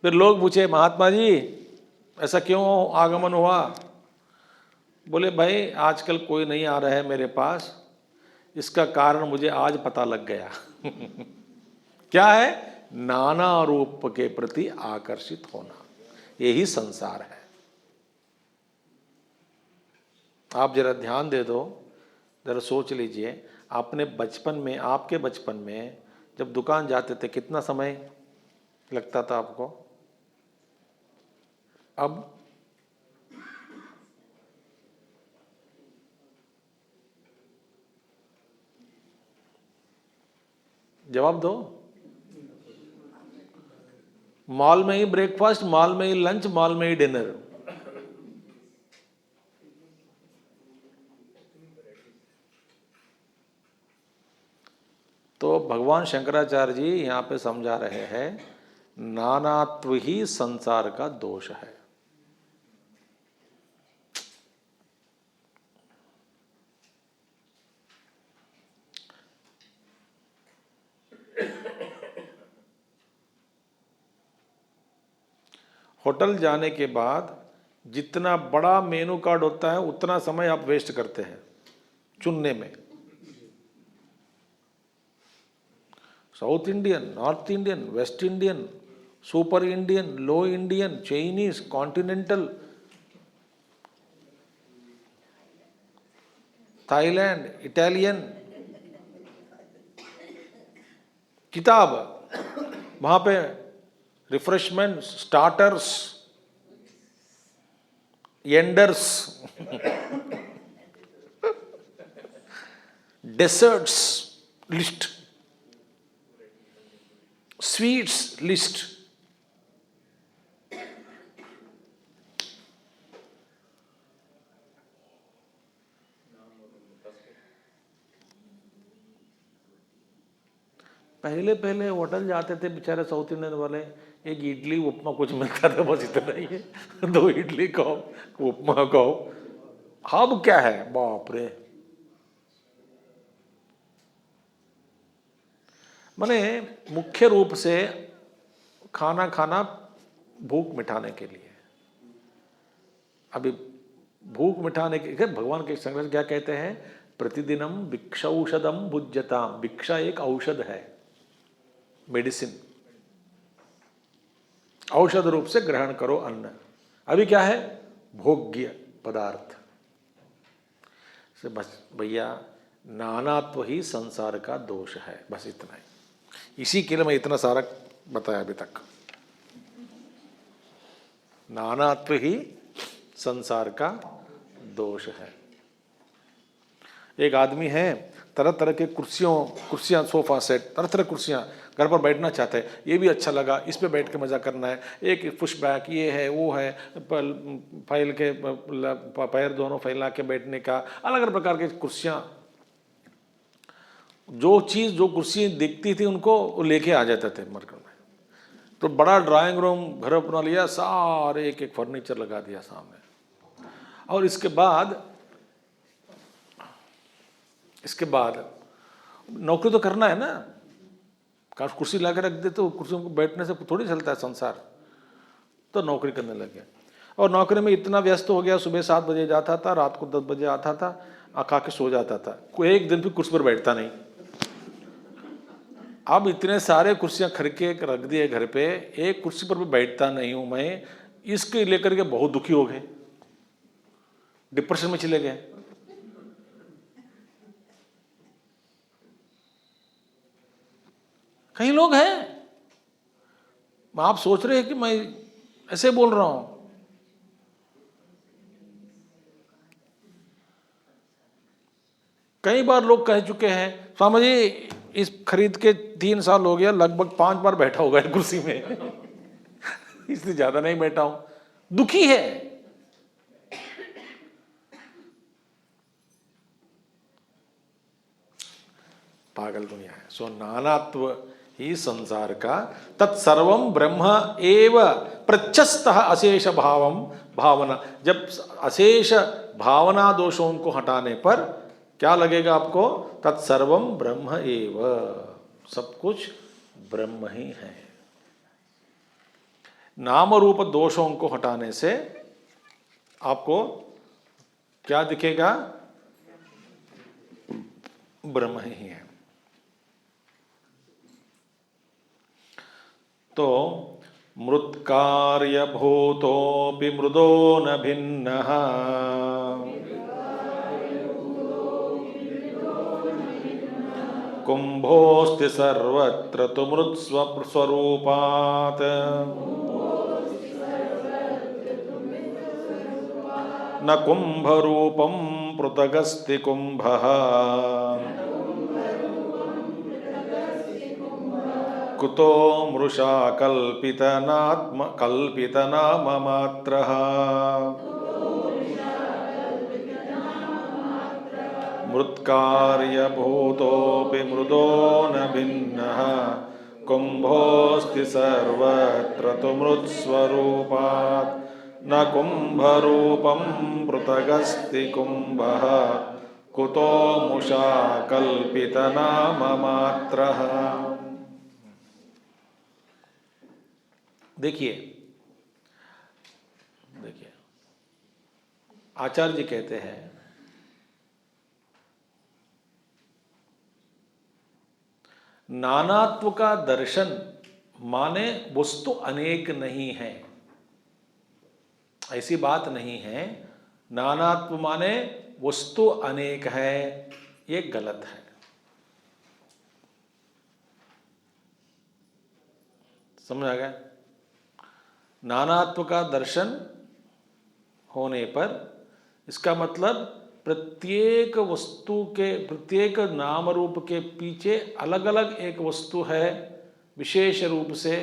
फिर लोग पूछे महात्मा जी ऐसा क्यों आगमन हुआ? बोले भाई आजकल कोई नहीं आ रहा है मेरे पास, इसका कारण मुझे आज पता लग गया। क्या है? नाना रूप के प्रति आकर्षित होना, यही संसार है। आप जरा ध्यान दे दो, जरा सोच लीजिए, आपने बचपन में, आपके बचपन में जब दुकान जाते थे कितना समय लगता था आपको? अब जवाब दो। मॉल में ही ब्रेकफास्ट, मॉल में ही लंच, मॉल में ही डिनर। तो भगवान शंकराचार्य जी यहाँ पे समझा रहे हैं नानात्व ही संसार का दोष है। होटल जाने के बाद जितना बड़ा मेनू कार्ड होता है उतना समय आप वेस्ट करते हैं चुनने में। South Indian, North Indian, West Indian, super Indian, low Indian, Chinese, continental, Thailand, Italian, किताब, वहां पे refreshment, starters, enders, desserts list, sweets list, पहले पहले होटल जाते थे बेचारे साउथ इंडियन वाले, एक इडली उपमा कुछ मिलता था, बस इतना ही है, 2 इडली खाओ, उपमा खाओ। अब क्या है, बाप रे। माने मुख्य रूप से खाना खाना भूख मिटाने के लिए। अभी भूख मिटाने के भगवान के संग्रह क्या कहते हैं, प्रतिदिनम भिक्षौषधम भुज्यताम। भिक्षा एक औषध है, मेडिसिन, औषध रूप से ग्रहण करो अन्न। अभी क्या है, भोग्य पदार्थ से। बस भैया, नानात्व ही संसार का दोष है, बस इतना ही। इसी के लिए मैं इतना सारा बताया अभी तक। नानात्व ही संसार का दोष है। एक आदमी है, तरह तरह के कुर्सियां, सोफा सेट, तरह तरह कुर्सियां घर पर बैठना चाहते हैं। ये भी अच्छा लगा, इस पे बैठ के मजा करना है, एक पुश बैक, ये है वो है, फैल के पैर दोनों फैला के बैठने का, अलग अलग प्रकार की कुर्सियां। जो चीज़ जो कुर्सी दिखती थी उनको लेके आ जाते थे मार्केट में। तो बड़ा ड्राइंग रूम घर बना लिया, सारे एक एक फर्नीचर लगा दिया सामने। और इसके बाद नौकरी तो करना है ना, कुर्सी ला के रख दे तो कुर्सी को बैठने से थोड़ी चलता है संसार। तो नौकरी करने लग गया, और नौकरी में इतना व्यस्त हो गया, सुबह 7 बजे जाता था, रात को 10 बजे आता था, खा के सो जाता था। कोई एक दिन भी कुर्सी पर बैठता नहीं। अब इतने सारे कुर्सियां खरीद के रख दिए घर पे, एक कुर्सी पर भी बैठता नहीं हूं मैं। इसके लेकर के बहुत दुखी हो गए, डिप्रेशन में चले गए। कई लोग हैं, आप सोच रहे हैं कि मैं ऐसे बोल रहा हूं। कई बार लोग कह चुके हैं, स्वामी जी इस खरीद के 3 साल हो गया, लगभग 5 बार बैठा होगा कुर्सी में इससे ज्यादा नहीं बैठा हूं, दुखी है। पागल दुनिया है। सो नानात्व ही संसार का, तत्सर्वम ब्रह्म एव प्रत्यस्तः अशेष भावना। जब अशेष भावना दोषों को हटाने पर क्या लगेगा आपको, तत्सर्वम ब्रह्म एव, सब कुछ ब्रह्म ही है। नाम रूप दोषों को हटाने से आपको क्या दिखेगा, ब्रह्म ही है। तो मृत्कार्य भूतोऽपि मृदो न भिन्नः, कुंभोऽस्ति सर्वत्र तु मृत्स्वरूपात्, न कुंभरूपं पृथगस्ति कुंभः, कुतो मृषा कल्पितनाममात्रः, मृत्कार्यभूतोऽपि मृदो न भिन्नः, कुंभोऽस्ति सर्वत्र तु मृत्स्वरूपात्, न कुंभरूपं पृथगस्ति कुंभः, कुतो मृषा कल्पितनाममात्रः। देखिए आचार्य जी कहते हैं, नानात्व का दर्शन माने वस्तु अनेक नहीं है, ऐसी बात नहीं है। नानात्व माने वस्तु अनेक है, ये गलत है। समझ आ गया? नानात्व का दर्शन होने पर इसका मतलब प्रत्येक वस्तु के, प्रत्येक नाम रूप के पीछे अलग अलग एक वस्तु है, विशेष रूप से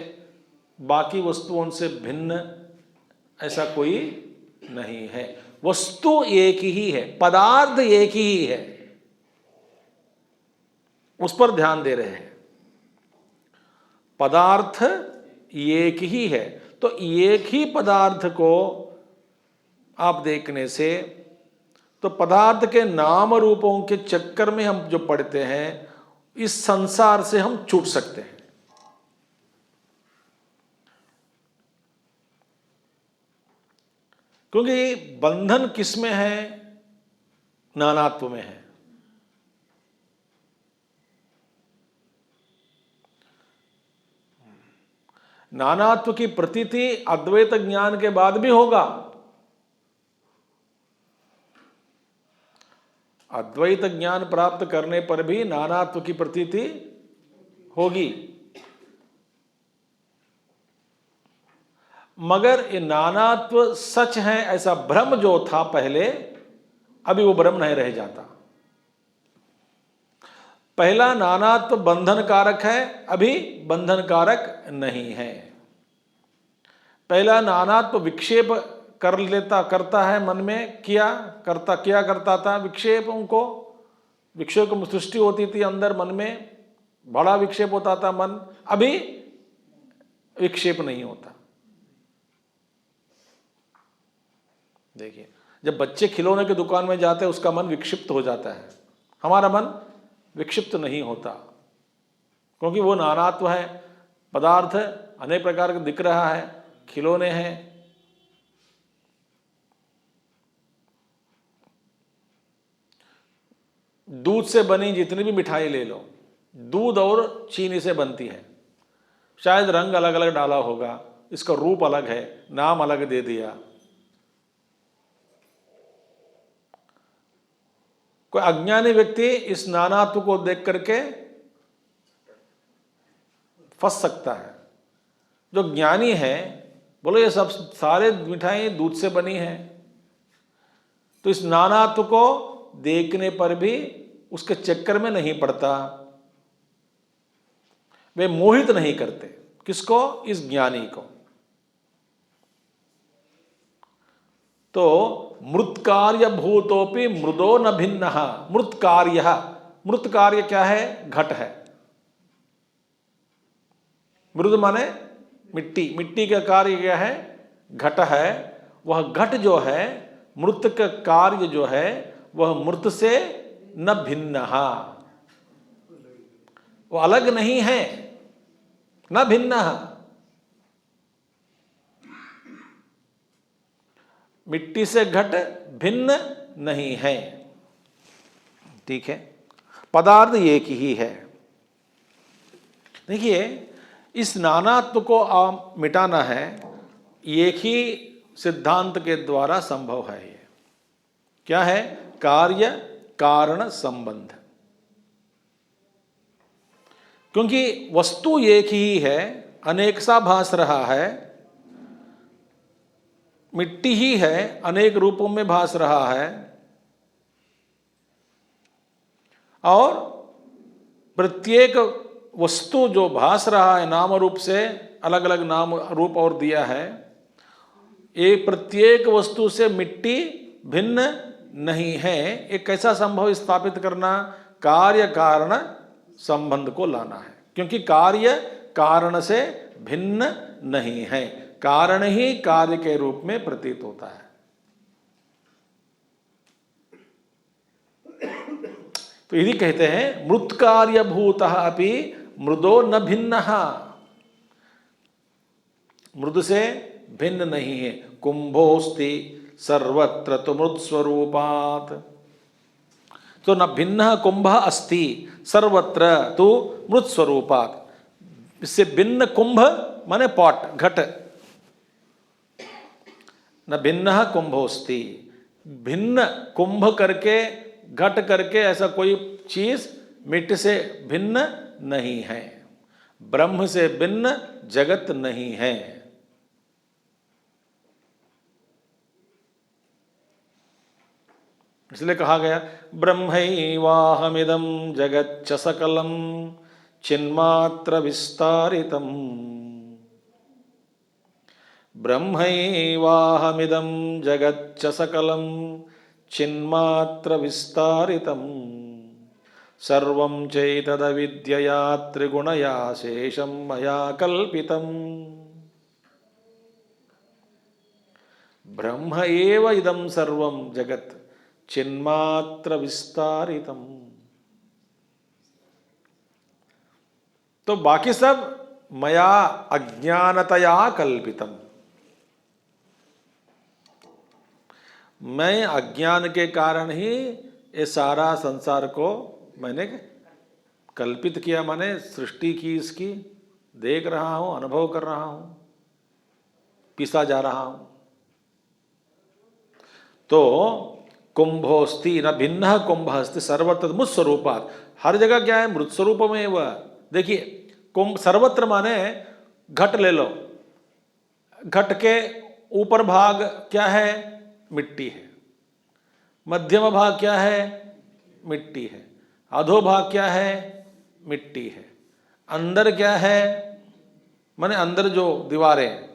बाकी वस्तुओं से भिन्न ऐसा कोई नहीं है। वस्तु एक ही है, पदार्थ एक ही है, उस पर ध्यान दे रहे हैं। पदार्थ एक ही है। तो एक ही पदार्थ को आप देखने से, तो पदार्थ के नाम रूपों के चक्कर में हम जो पड़ते हैं, इस संसार से हम छूट सकते हैं। क्योंकि बंधन किस में है? नानात्व में है। नानात्व की प्रतीति अद्वैत ज्ञान के बाद भी होगा। अद्वैत ज्ञान प्राप्त करने पर भी नानात्व की प्रतीति होगी, मगर ये नानात्व सच है ऐसा भ्रम जो था पहले, अभी वो भ्रम नहीं रह जाता। पहला नानात्व बंधन कारक है, अभी बंधन कारक नहीं है। पहला नानात्व विक्षेप करता है मन में, क्या करता था? विक्षेपों को, विक्षेप की सृष्टि होती थी अंदर मन में, बड़ा विक्षेप होता था मन। अभी विक्षेप नहीं होता। देखिए, जब बच्चे खिलौने की दुकान में जाते हैं उसका मन विक्षिप्त हो जाता है, हमारा मन विक्षिप्त नहीं होता, क्योंकि वो नानात्व है। पदार्थ अनेक प्रकार का दिख रहा है, खिलौने हैं। दूध से बनी जितनी भी मिठाई ले लो, दूध और चीनी से बनती है। शायद रंग अलग अलग डाला होगा, इसका रूप अलग है, नाम अलग दे दिया। कोई अज्ञानी व्यक्ति इस नानात्व को देख करके फंस सकता है। जो ज्ञानी है बोलो ये सब सारे मिठाई दूध से बनी है, तो इस नानात्व को देखने पर भी उसके चक्कर में नहीं पड़ता, वे मोहित नहीं करते। किसको? इस ज्ञानी को। तो मृत्कार्य भूतोपि मृदो न भिन्न। मृत्कार्य, मृत कार्य क्या है? घट है। मृद माने मिट्टी, मिट्टी का कार्य क्या है? घट है। वह घट जो है, मृत का कार्य जो है, वह मृत से न भिन्न, वो अलग नहीं है, न भिन्न। मिट्टी से घट भिन्न नहीं है। ठीक है, पदार्थ एक ही है। देखिए, इस नानात्व को आप मिटाना है, एक ही सिद्धांत के द्वारा संभव है। ये क्या है? कार्य कारण संबंध। क्योंकि वस्तु एक ही है, अनेक सा भास रहा है। मिट्टी ही है, अनेक रूपों में भास रहा है, और प्रत्येक वस्तु जो भास रहा है नाम रूप से, अलग अलग नाम रूप और दिया है, एक प्रत्येक वस्तु से मिट्टी भिन्न नहीं है। एक कैसा संभव स्थापित करना? कार्य कारण संबंध को लाना है। क्योंकि कार्य कारण से भिन्न नहीं है, कारण ही कार्य के रूप में प्रतीत होता है। तो यदि कहते हैं मृत्कार्य भूतः अपि मृदो न भिन्न, मृद से भिन्न नहीं है। कुंभोस्ति सर्वत्र तो मृत स्वरूपात्। तो न भिन्न कुंभ अस्ति सर्वत्र तो मृत स्वरूपात्। इससे भिन्न कुंभ माने पॉट, घट। न भिन्न कुंभोस्ति, भिन्न कुंभ करके, घट करके ऐसा कोई चीज मिट्टी से भिन्न नहीं है। ब्रह्म से भिन्न जगत नहीं है। इसलिए कहा गया ब्रह्मैवाहमिदं जगच्च सकलं चिन्मात्र विस्तारितम्। ब्रह्मैवाहमिदं जगच्च सकलं चिन्मात्र विस्तारितम्। सर्वं चैतदविद्यया त्रिगुणया शेषं मया कल्पितम् ब्रह्म एव इदं सर्वं जगत् चिन्मात्र विस्तारितम्। तो बाकी सब मया अज्ञानतया कल्पितम, मैं अज्ञान के कारण ही ये सारा संसार को मैंने कल्पित किया, मैंने सृष्टि की, इसकी देख रहा हूं, अनुभव कर रहा हूं, पीसा जा रहा हूं। तो कुंभोस्ति न भिन्न कुंभ अस्ति सर्वत्र मृत स्वरूपात, हर जगह क्या है, मृत स्वरूप में वह। देखिए कुंभ सर्वत्र माने घट ले लो, घट के ऊपर भाग क्या है, मिट्टी है, मध्यम भाग क्या है, मिट्टी है, अधोभाग क्या है, मिट्टी है, अंदर क्या है, माने अंदर जो दीवारें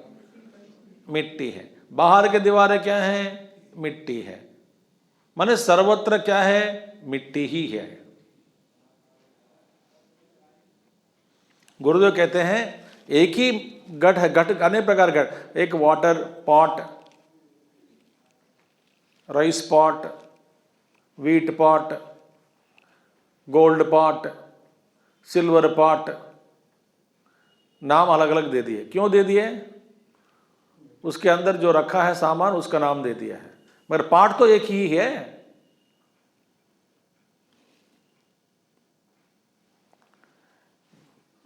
मिट्टी है, बाहर के दीवारें क्या है, मिट्टी है, माने सर्वत्र क्या है, मिट्टी ही है। गुरुदेव कहते हैं एक ही घट है, घट अनेक प्रकार घट, एक water pot, rice pot, wheat pot, gold pot, silver pot, नाम अलग अलग दे दिए। क्यों दे दिए, उसके अंदर जो रखा है सामान उसका नाम दे दिया है, मगर पार्ट तो एक ही है।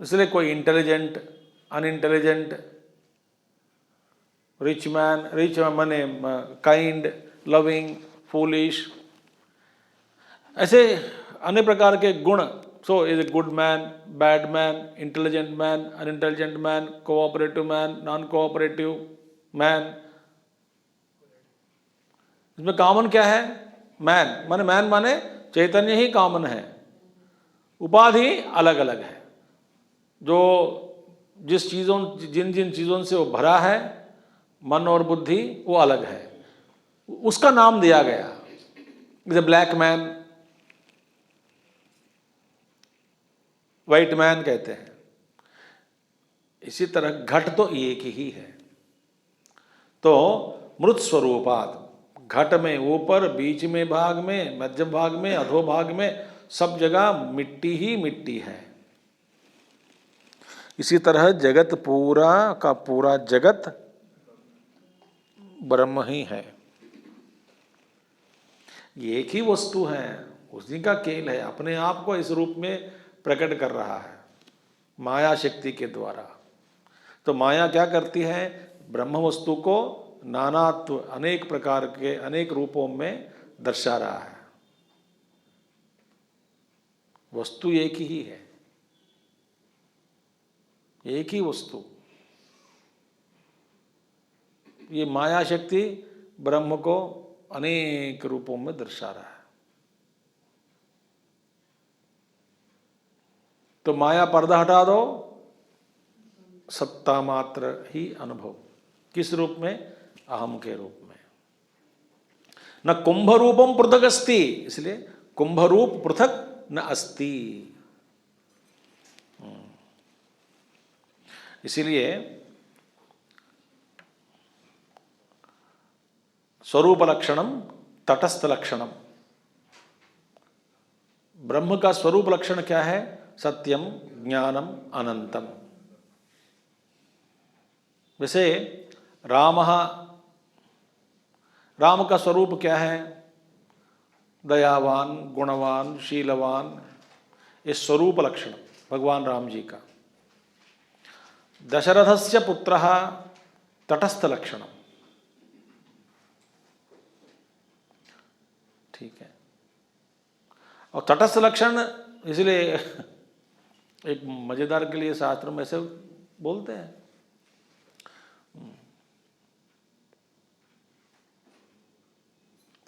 इसलिए कोई इंटेलिजेंट, अनइंटेलिजेंट, रिच मैने काइंड, लविंग, फूलिश, ऐसे अनेक प्रकार के गुण। So is a good man, bad man, intelligent man, unintelligent man, cooperative man, non cooperative man. इसमें कॉमन क्या है, मैन माने चैतन्य ही कॉमन है, उपाधि अलग अलग है। जो जिस चीज़ों, जिन जिन चीज़ों से वो भरा है मन और बुद्धि, वो अलग है, उसका नाम दिया गया। जैसे ब्लैक मैन, वाइट मैन कहते हैं। इसी तरह घट तो एक ही है। तो मृत स्वरूपात, घट में ऊपर, बीच में भाग में, मध्य भाग में, अधो भाग में, सब जगह मिट्टी ही मिट्टी है। इसी तरह जगत पूरा का पूरा जगत ब्रह्म ही है, ये एक ही वस्तु है, उसी का खेल है, अपने आप को इस रूप में प्रकट कर रहा है माया शक्ति के द्वारा। तो माया क्या करती है, ब्रह्म वस्तु को नानात्व, अनेक प्रकार के अनेक रूपों में दर्शा रहा है। वस्तु एक ही है, एक ही वस्तु। ये माया शक्ति ब्रह्म को अनेक रूपों में दर्शा रहा है। तो माया पर्दा हटा दो, सत्ता मात्र ही अनुभव। किस रूप में, अहम के रूप में। न कुंभ रूपम पृथक अस्ति, इसलिए कुंभ रूप पृथक न अस्ति। इसीलिए स्वरूप लक्षणम तटस्थ लक्षणम, ब्रह्म का स्वरूप लक्षण क्या है, सत्यम ज्ञानम अनंतम। वैसे राम का स्वरूप क्या है, दयावान, गुणवान, शीलवान, ये स्वरूप लक्षण भगवान राम जी का। दशरथस्य पुत्रः तटस्थ लक्षणम, ठीक है। और तटस्थ लक्षण इसलिए एक मजेदार के लिए शास्त्र में ऐसे बोलते हैं।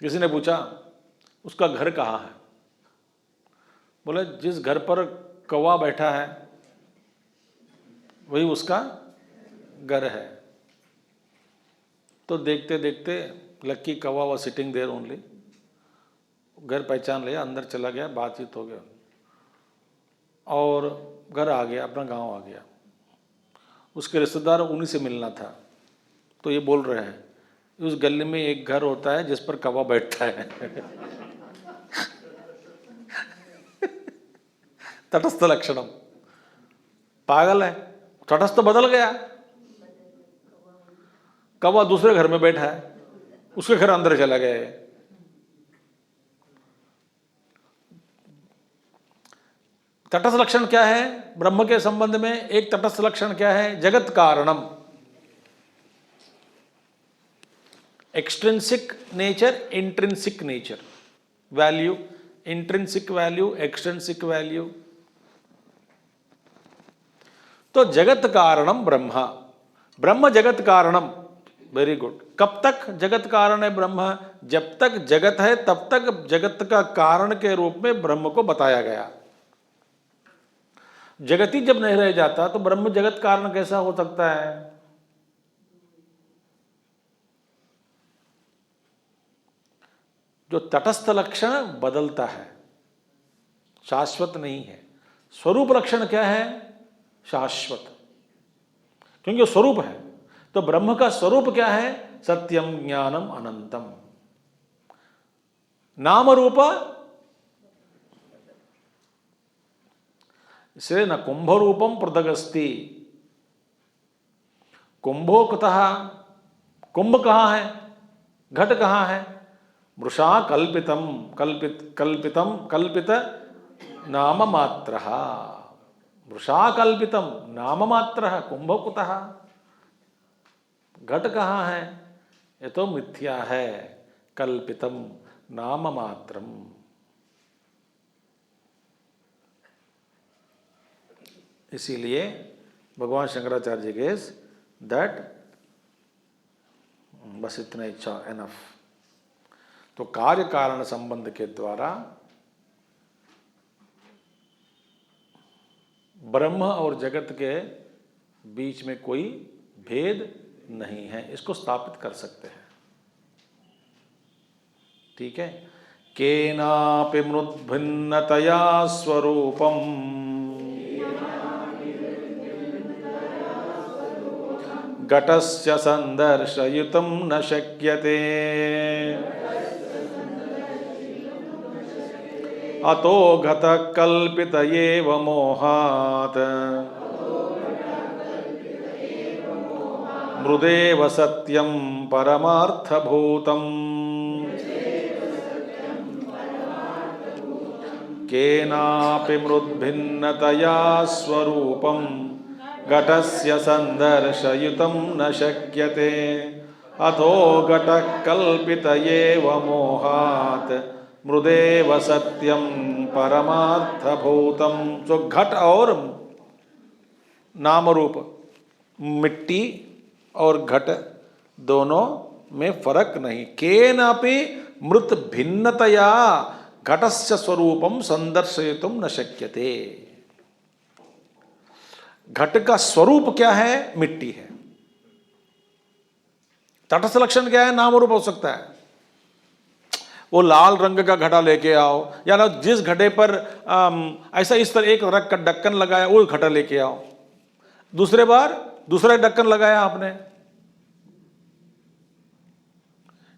किसी ने पूछा उसका घर कहाँ है, बोले जिस घर पर कौवा बैठा है वही उसका घर है। तो देखते देखते लक्की कौवा वाज सिटिंग देयर ओनली, घर पहचान लिया, अंदर चला गया, बातचीत हो गया। और घर आ गया, अपना गांव आ गया। उसके रिश्तेदार उन्हीं से मिलना था, तो ये बोल रहे हैं उस गली में एक घर होता है जिस पर कौवा बैठता है। तटस्थ लक्षणम, पागल है, तटस्थ बदल गया, कौवा दूसरे घर में बैठा है, उसके घर अंदर चला गया है। तटस्थ लक्षण क्या है ब्रह्म के संबंध में? एक तटस्थ लक्षण क्या है? जगत कारणम, extrinsic nature, intrinsic nature, value, intrinsic value, extrinsic value. तो जगत कारणम ब्रह्म, ब्रह्म जगत कारणम, वेरी गुड। कब तक जगत कारण है ब्रह्म? जब तक जगत है तब तक जगत का कारण के रूप में ब्रह्म को बताया गया। जगत ही जब नहीं रह जाता तो ब्रह्म जगत कारण कैसा हो सकता है? जो तटस्थ लक्षण बदलता है, शाश्वत नहीं है। स्वरूप लक्षण क्या है? शाश्वत, क्योंकि वो स्वरूप है। तो ब्रह्म का स्वरूप क्या है? सत्यम ज्ञानम अनंतम। नाम रूप, इसलिए न कुंभ रूपम पृथगस्ति। कुंभो कुतः, कुंभ कहाँ है, घट कहाँ है? मृषा कल्पितम, कल्पितम कल्पित नाम मात्रः, मृषा कल्पितम नाम मात्रः, कुंभ कुतः? घट कहाँ है? ये तो मिथ्या है, कल्पितम नाम मात्रम। इसीलिए भगवान शंकराचार्य जी के दैट, बस इतना इच्छा एनफ। तो कार्य कारण संबंध के द्वारा ब्रह्म और जगत के बीच में कोई भेद नहीं है, इसको स्थापित कर सकते हैं। ठीक है। केनापि मृद्भिन्नतया स्वरूपम घटस्य संदर्शयितुं न शक्यते अतो घटः कल्पित एव मोहात् मृदेव सत्यं परमार्थभूतम्। केनापि मृद्भिन्नतया स्वरूपं घटस्य संदर्शयितुं न शक्यते अथो घटः कल्पित एव मोहात् मृदेव सत्यम परमार्थभूतम। तो घट और नाम रूप, मिट्टी और घट दोनों में फर्क नहीं। केनापि मृत भिन्नतया घटस्य स्वरूपम संदर्शयितुं न शक्यते। घट का स्वरूप क्या है? मिट्टी है। तटस्थ लक्षण क्या है? नाम रूप हो सकता है। वो लाल रंग का घड़ा लेके आओ, या ना जिस घड़े पर ऐसा इस तरह एक रंग का ढक्कन लगाया वो घड़ा लेके आओ, दूसरे बार दूसरा ढक्कन लगाया आपने।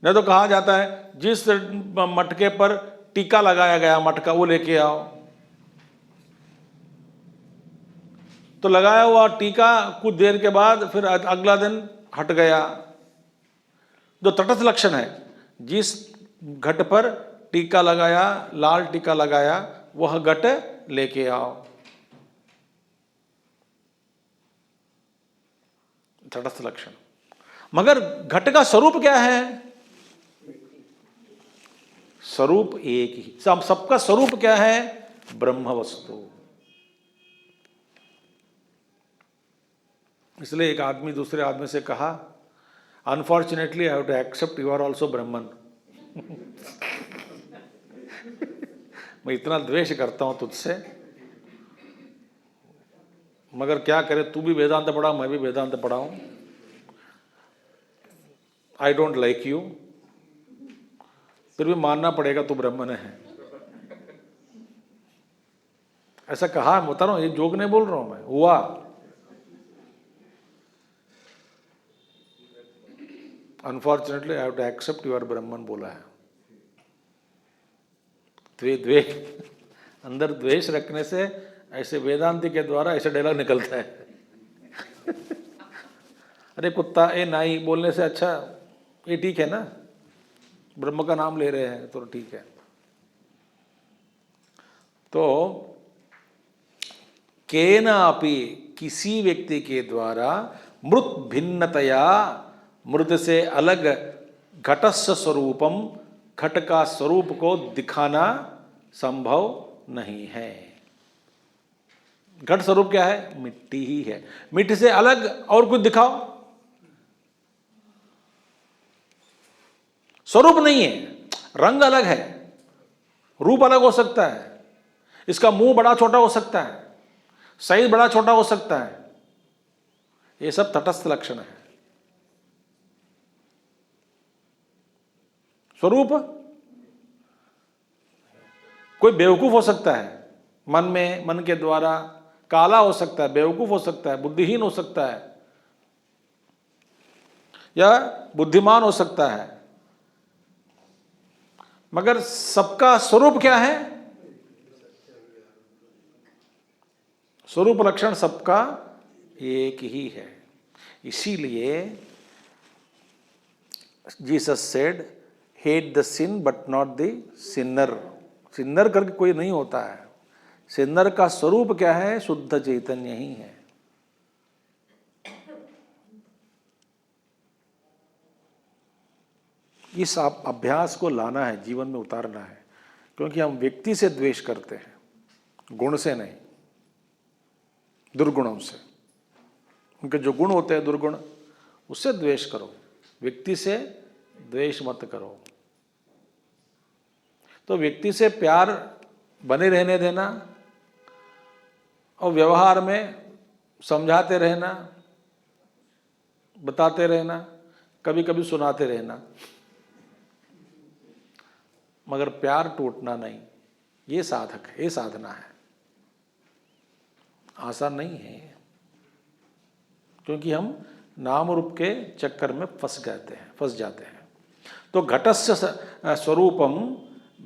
नहीं तो कहा जाता है जिस मटके पर टीका लगाया गया मटका वो लेके आओ, तो लगाया हुआ टीका कुछ देर के बाद फिर अगला दिन हट गया। जो तटस्थ लक्षण है, जिस घट पर टीका लगाया, लाल टीका लगाया, वह घट लेके आओ, तटस्थ लक्षण। मगर घट का स्वरूप क्या है? स्वरूप एक ही, सबका स्वरूप क्या है? ब्रह्म वस्तु। इसलिए एक आदमी दूसरे आदमी से कहा, unfortunately I have to accept you are also Brahman. मैं इतना द्वेष करता हूं तुझसे, मगर क्या करे, तू भी वेदांत पढ़ा, मैं भी वेदांत पढ़ा हूं। आई डोंट लाइक यू, फिर भी मानना पड़ेगा तू ब्रह्मन है। ऐसा कहा, बता रहा हूं, ये जोक नहीं बोल रहा हूं मैं, हुआ। Unfortunately I have to accept your Brahmin बोला है। द्वेष, अंदर द्वेष रखने से ऐसे वेदांति के द्वारा ऐसे डायलॉग निकलता है। अरे कुत्ता, ए नाई बोलने से अच्छा ये ठीक है ना, ब्रह्म का नाम ले रहे हैं तो ठीक है। तो केनापि, किसी व्यक्ति के द्वारा मृत भिन्नतया, मृत से अलग, घटस्य स्वरूपम, घट का स्वरूप को दिखाना संभव नहीं है। घट स्वरूप क्या है? मिट्टी ही है। मिट्टी से अलग और कुछ दिखाओ, स्वरूप नहीं है। रंग अलग है, रूप अलग हो सकता है, इसका मुंह बड़ा छोटा हो सकता है, साइज बड़ा छोटा हो सकता है, ये सब तटस्थ लक्षण है। स्वरूप, कोई बेवकूफ हो सकता है, मन में, मन के द्वारा काला हो सकता है, बेवकूफ हो सकता है, बुद्धिहीन हो सकता है, या बुद्धिमान हो सकता है, मगर सबका स्वरूप क्या है? स्वरूप लक्षण सबका एक ही है। इसीलिए Jesus said, hate the sin but not the sinner. Sinner करके कोई नहीं होता है। सिन्नर का स्वरूप क्या है? शुद्ध चैतन्य ही है। इस अभ्यास को लाना है, जीवन में उतारना है, क्योंकि हम व्यक्ति से द्वेष करते हैं, गुण से नहीं, दुर्गुणों से। उनके जो गुण होते हैं दुर्गुण, उससे द्वेष करो, व्यक्ति से द्वेष मत करो। तो व्यक्ति से प्यार बने रहने देना और व्यवहार में समझाते रहना, बताते रहना, कभी कभी सुनाते रहना, मगर प्यार टूटना नहीं। ये साधक है, ये साधना है। आसान नहीं है, क्योंकि हम नाम रूप के चक्कर में फंस जाते हैं। तो घटस्य स्वरूपम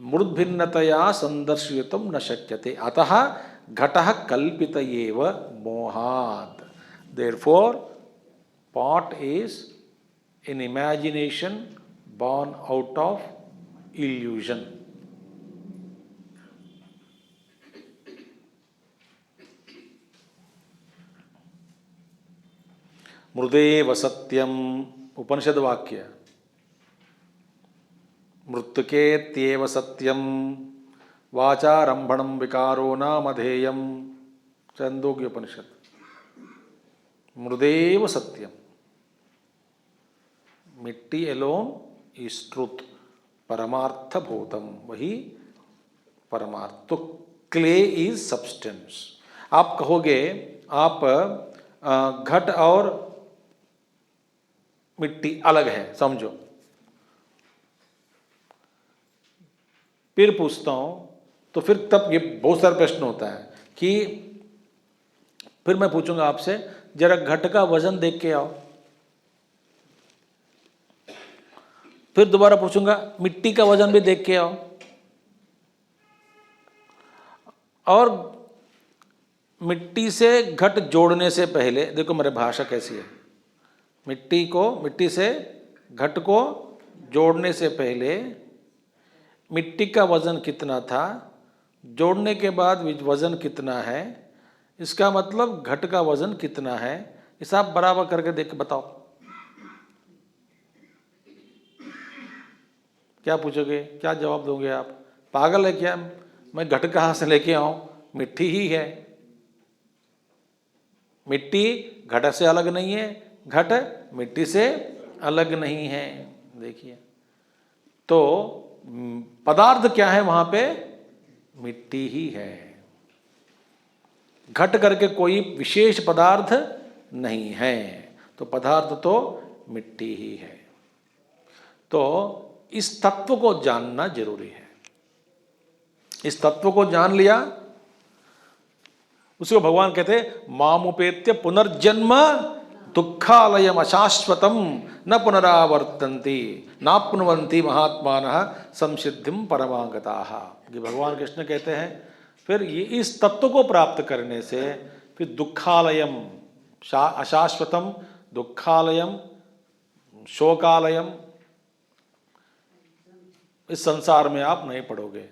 मृद्भिन्नतया संदर्शयितुं न शक्यते, अतः घटः कल्पित एव मोहात्। Therefore pot is an imagination born out of illusion. मृदेव सत्यम, उपनिषद वाक्य। मृत्युकेत्येव सत्यम, वाचारंभणम विकारो नामधेयम, छंदोग्य उपनिषद। मृदेव सत्यम, मिट्टी एलोन इज ट्रुथ, परमार्थ भूतम, वही परमार्थ। तो क्ले इज सब्सटेंस। आप कहोगे आप घट और मिट्टी अलग है, समझो। फिर पूछता हूं, तो फिर तब ये बहुत सारा प्रश्न होता है कि फिर मैं पूछूंगा आपसे, जरा घट का वजन देख के आओ। फिर दोबारा पूछूंगा, मिट्टी का वजन भी देख के आओ। और मिट्टी से घट जोड़ने से पहले देखो मेरी भाषा कैसी है। मिट्टी से घट को जोड़ने से पहले मिट्टी का वजन कितना था, जोड़ने के बाद वजन कितना है, इसका मतलब घट का वजन कितना है, हिसाब बराबर करके देख बताओ। क्या पूछोगे, क्या जवाब दोगे आप? पागल है क्या, मैं घट कहाँ से लेके आऊं? मिट्टी ही है। मिट्टी घट से अलग नहीं है, घट मिट्टी से अलग नहीं है। देखिए, तो पदार्थ क्या है वहां पे? मिट्टी ही है। घट करके कोई विशेष पदार्थ नहीं है, तो पदार्थ तो मिट्टी ही है। तो इस तत्व को जानना जरूरी है। इस तत्व को जान लिया उसको भगवान कहते मामुपेत्य पुनर्जन्म दुखालयम अशाश्वतम न पुनरावर्तन्ति नाप्नुवन्ति महात्मानः संसिद्धिम परमागताः। ये भगवान कृष्ण कहते हैं फिर ये इस तत्व को प्राप्त करने से फिर दुखालयम अशाश्वतम, दुखालयम, शोकालयम, इस संसार में आप नहीं पड़ोगे।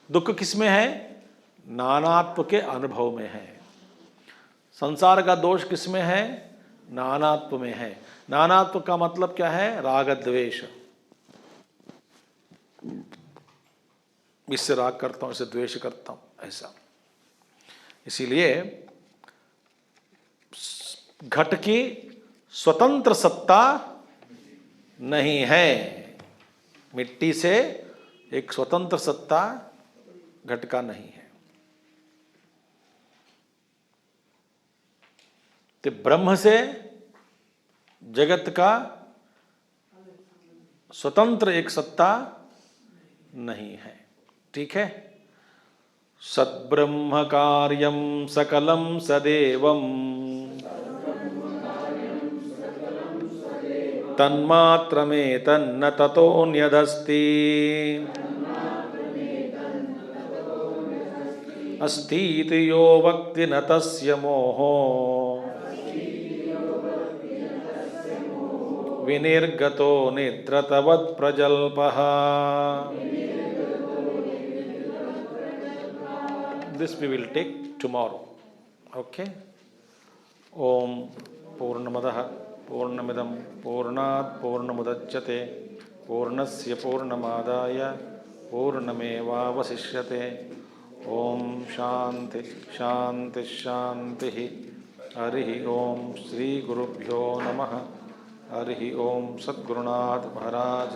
दुख किसमें है? नानात्व के अनुभव में है। संसार का दोष किसमें है? नानात्व में है। नानात्व का मतलब क्या है? राग द्वेष। इससे राग करता हूं, इससे द्वेष करता हूं, ऐसा। इसीलिए घट की स्वतंत्र सत्ता नहीं है। मिट्टी से एक स्वतंत्र सत्ता घट का नहीं है। तो ब्रह्म से जगत का स्वतंत्र एक सत्ता नहीं है। ठीक है। सद्ब्रह्म कार्यम सकलम सदेवम तन्मात्रमेतन्न ततोऽन्यदस्ति अस्तीति यो वक्ति न तस्य मोहो विनिर्गतो निद्रतवत् प्रजल्पः। This we will take tomorrow. Okay. ओम पूर्णमदः पूर्णमिदं पूर्णात् पूर्णमुदच्यते पूर्णस्य पूर्णमादाय पूर्णमेवावशिष्यते। ओम शांति शांति शांति। हरि ओम श्री गुरुभ्यो नमः। हरि ओम सद्गुरुनाथ महाराज।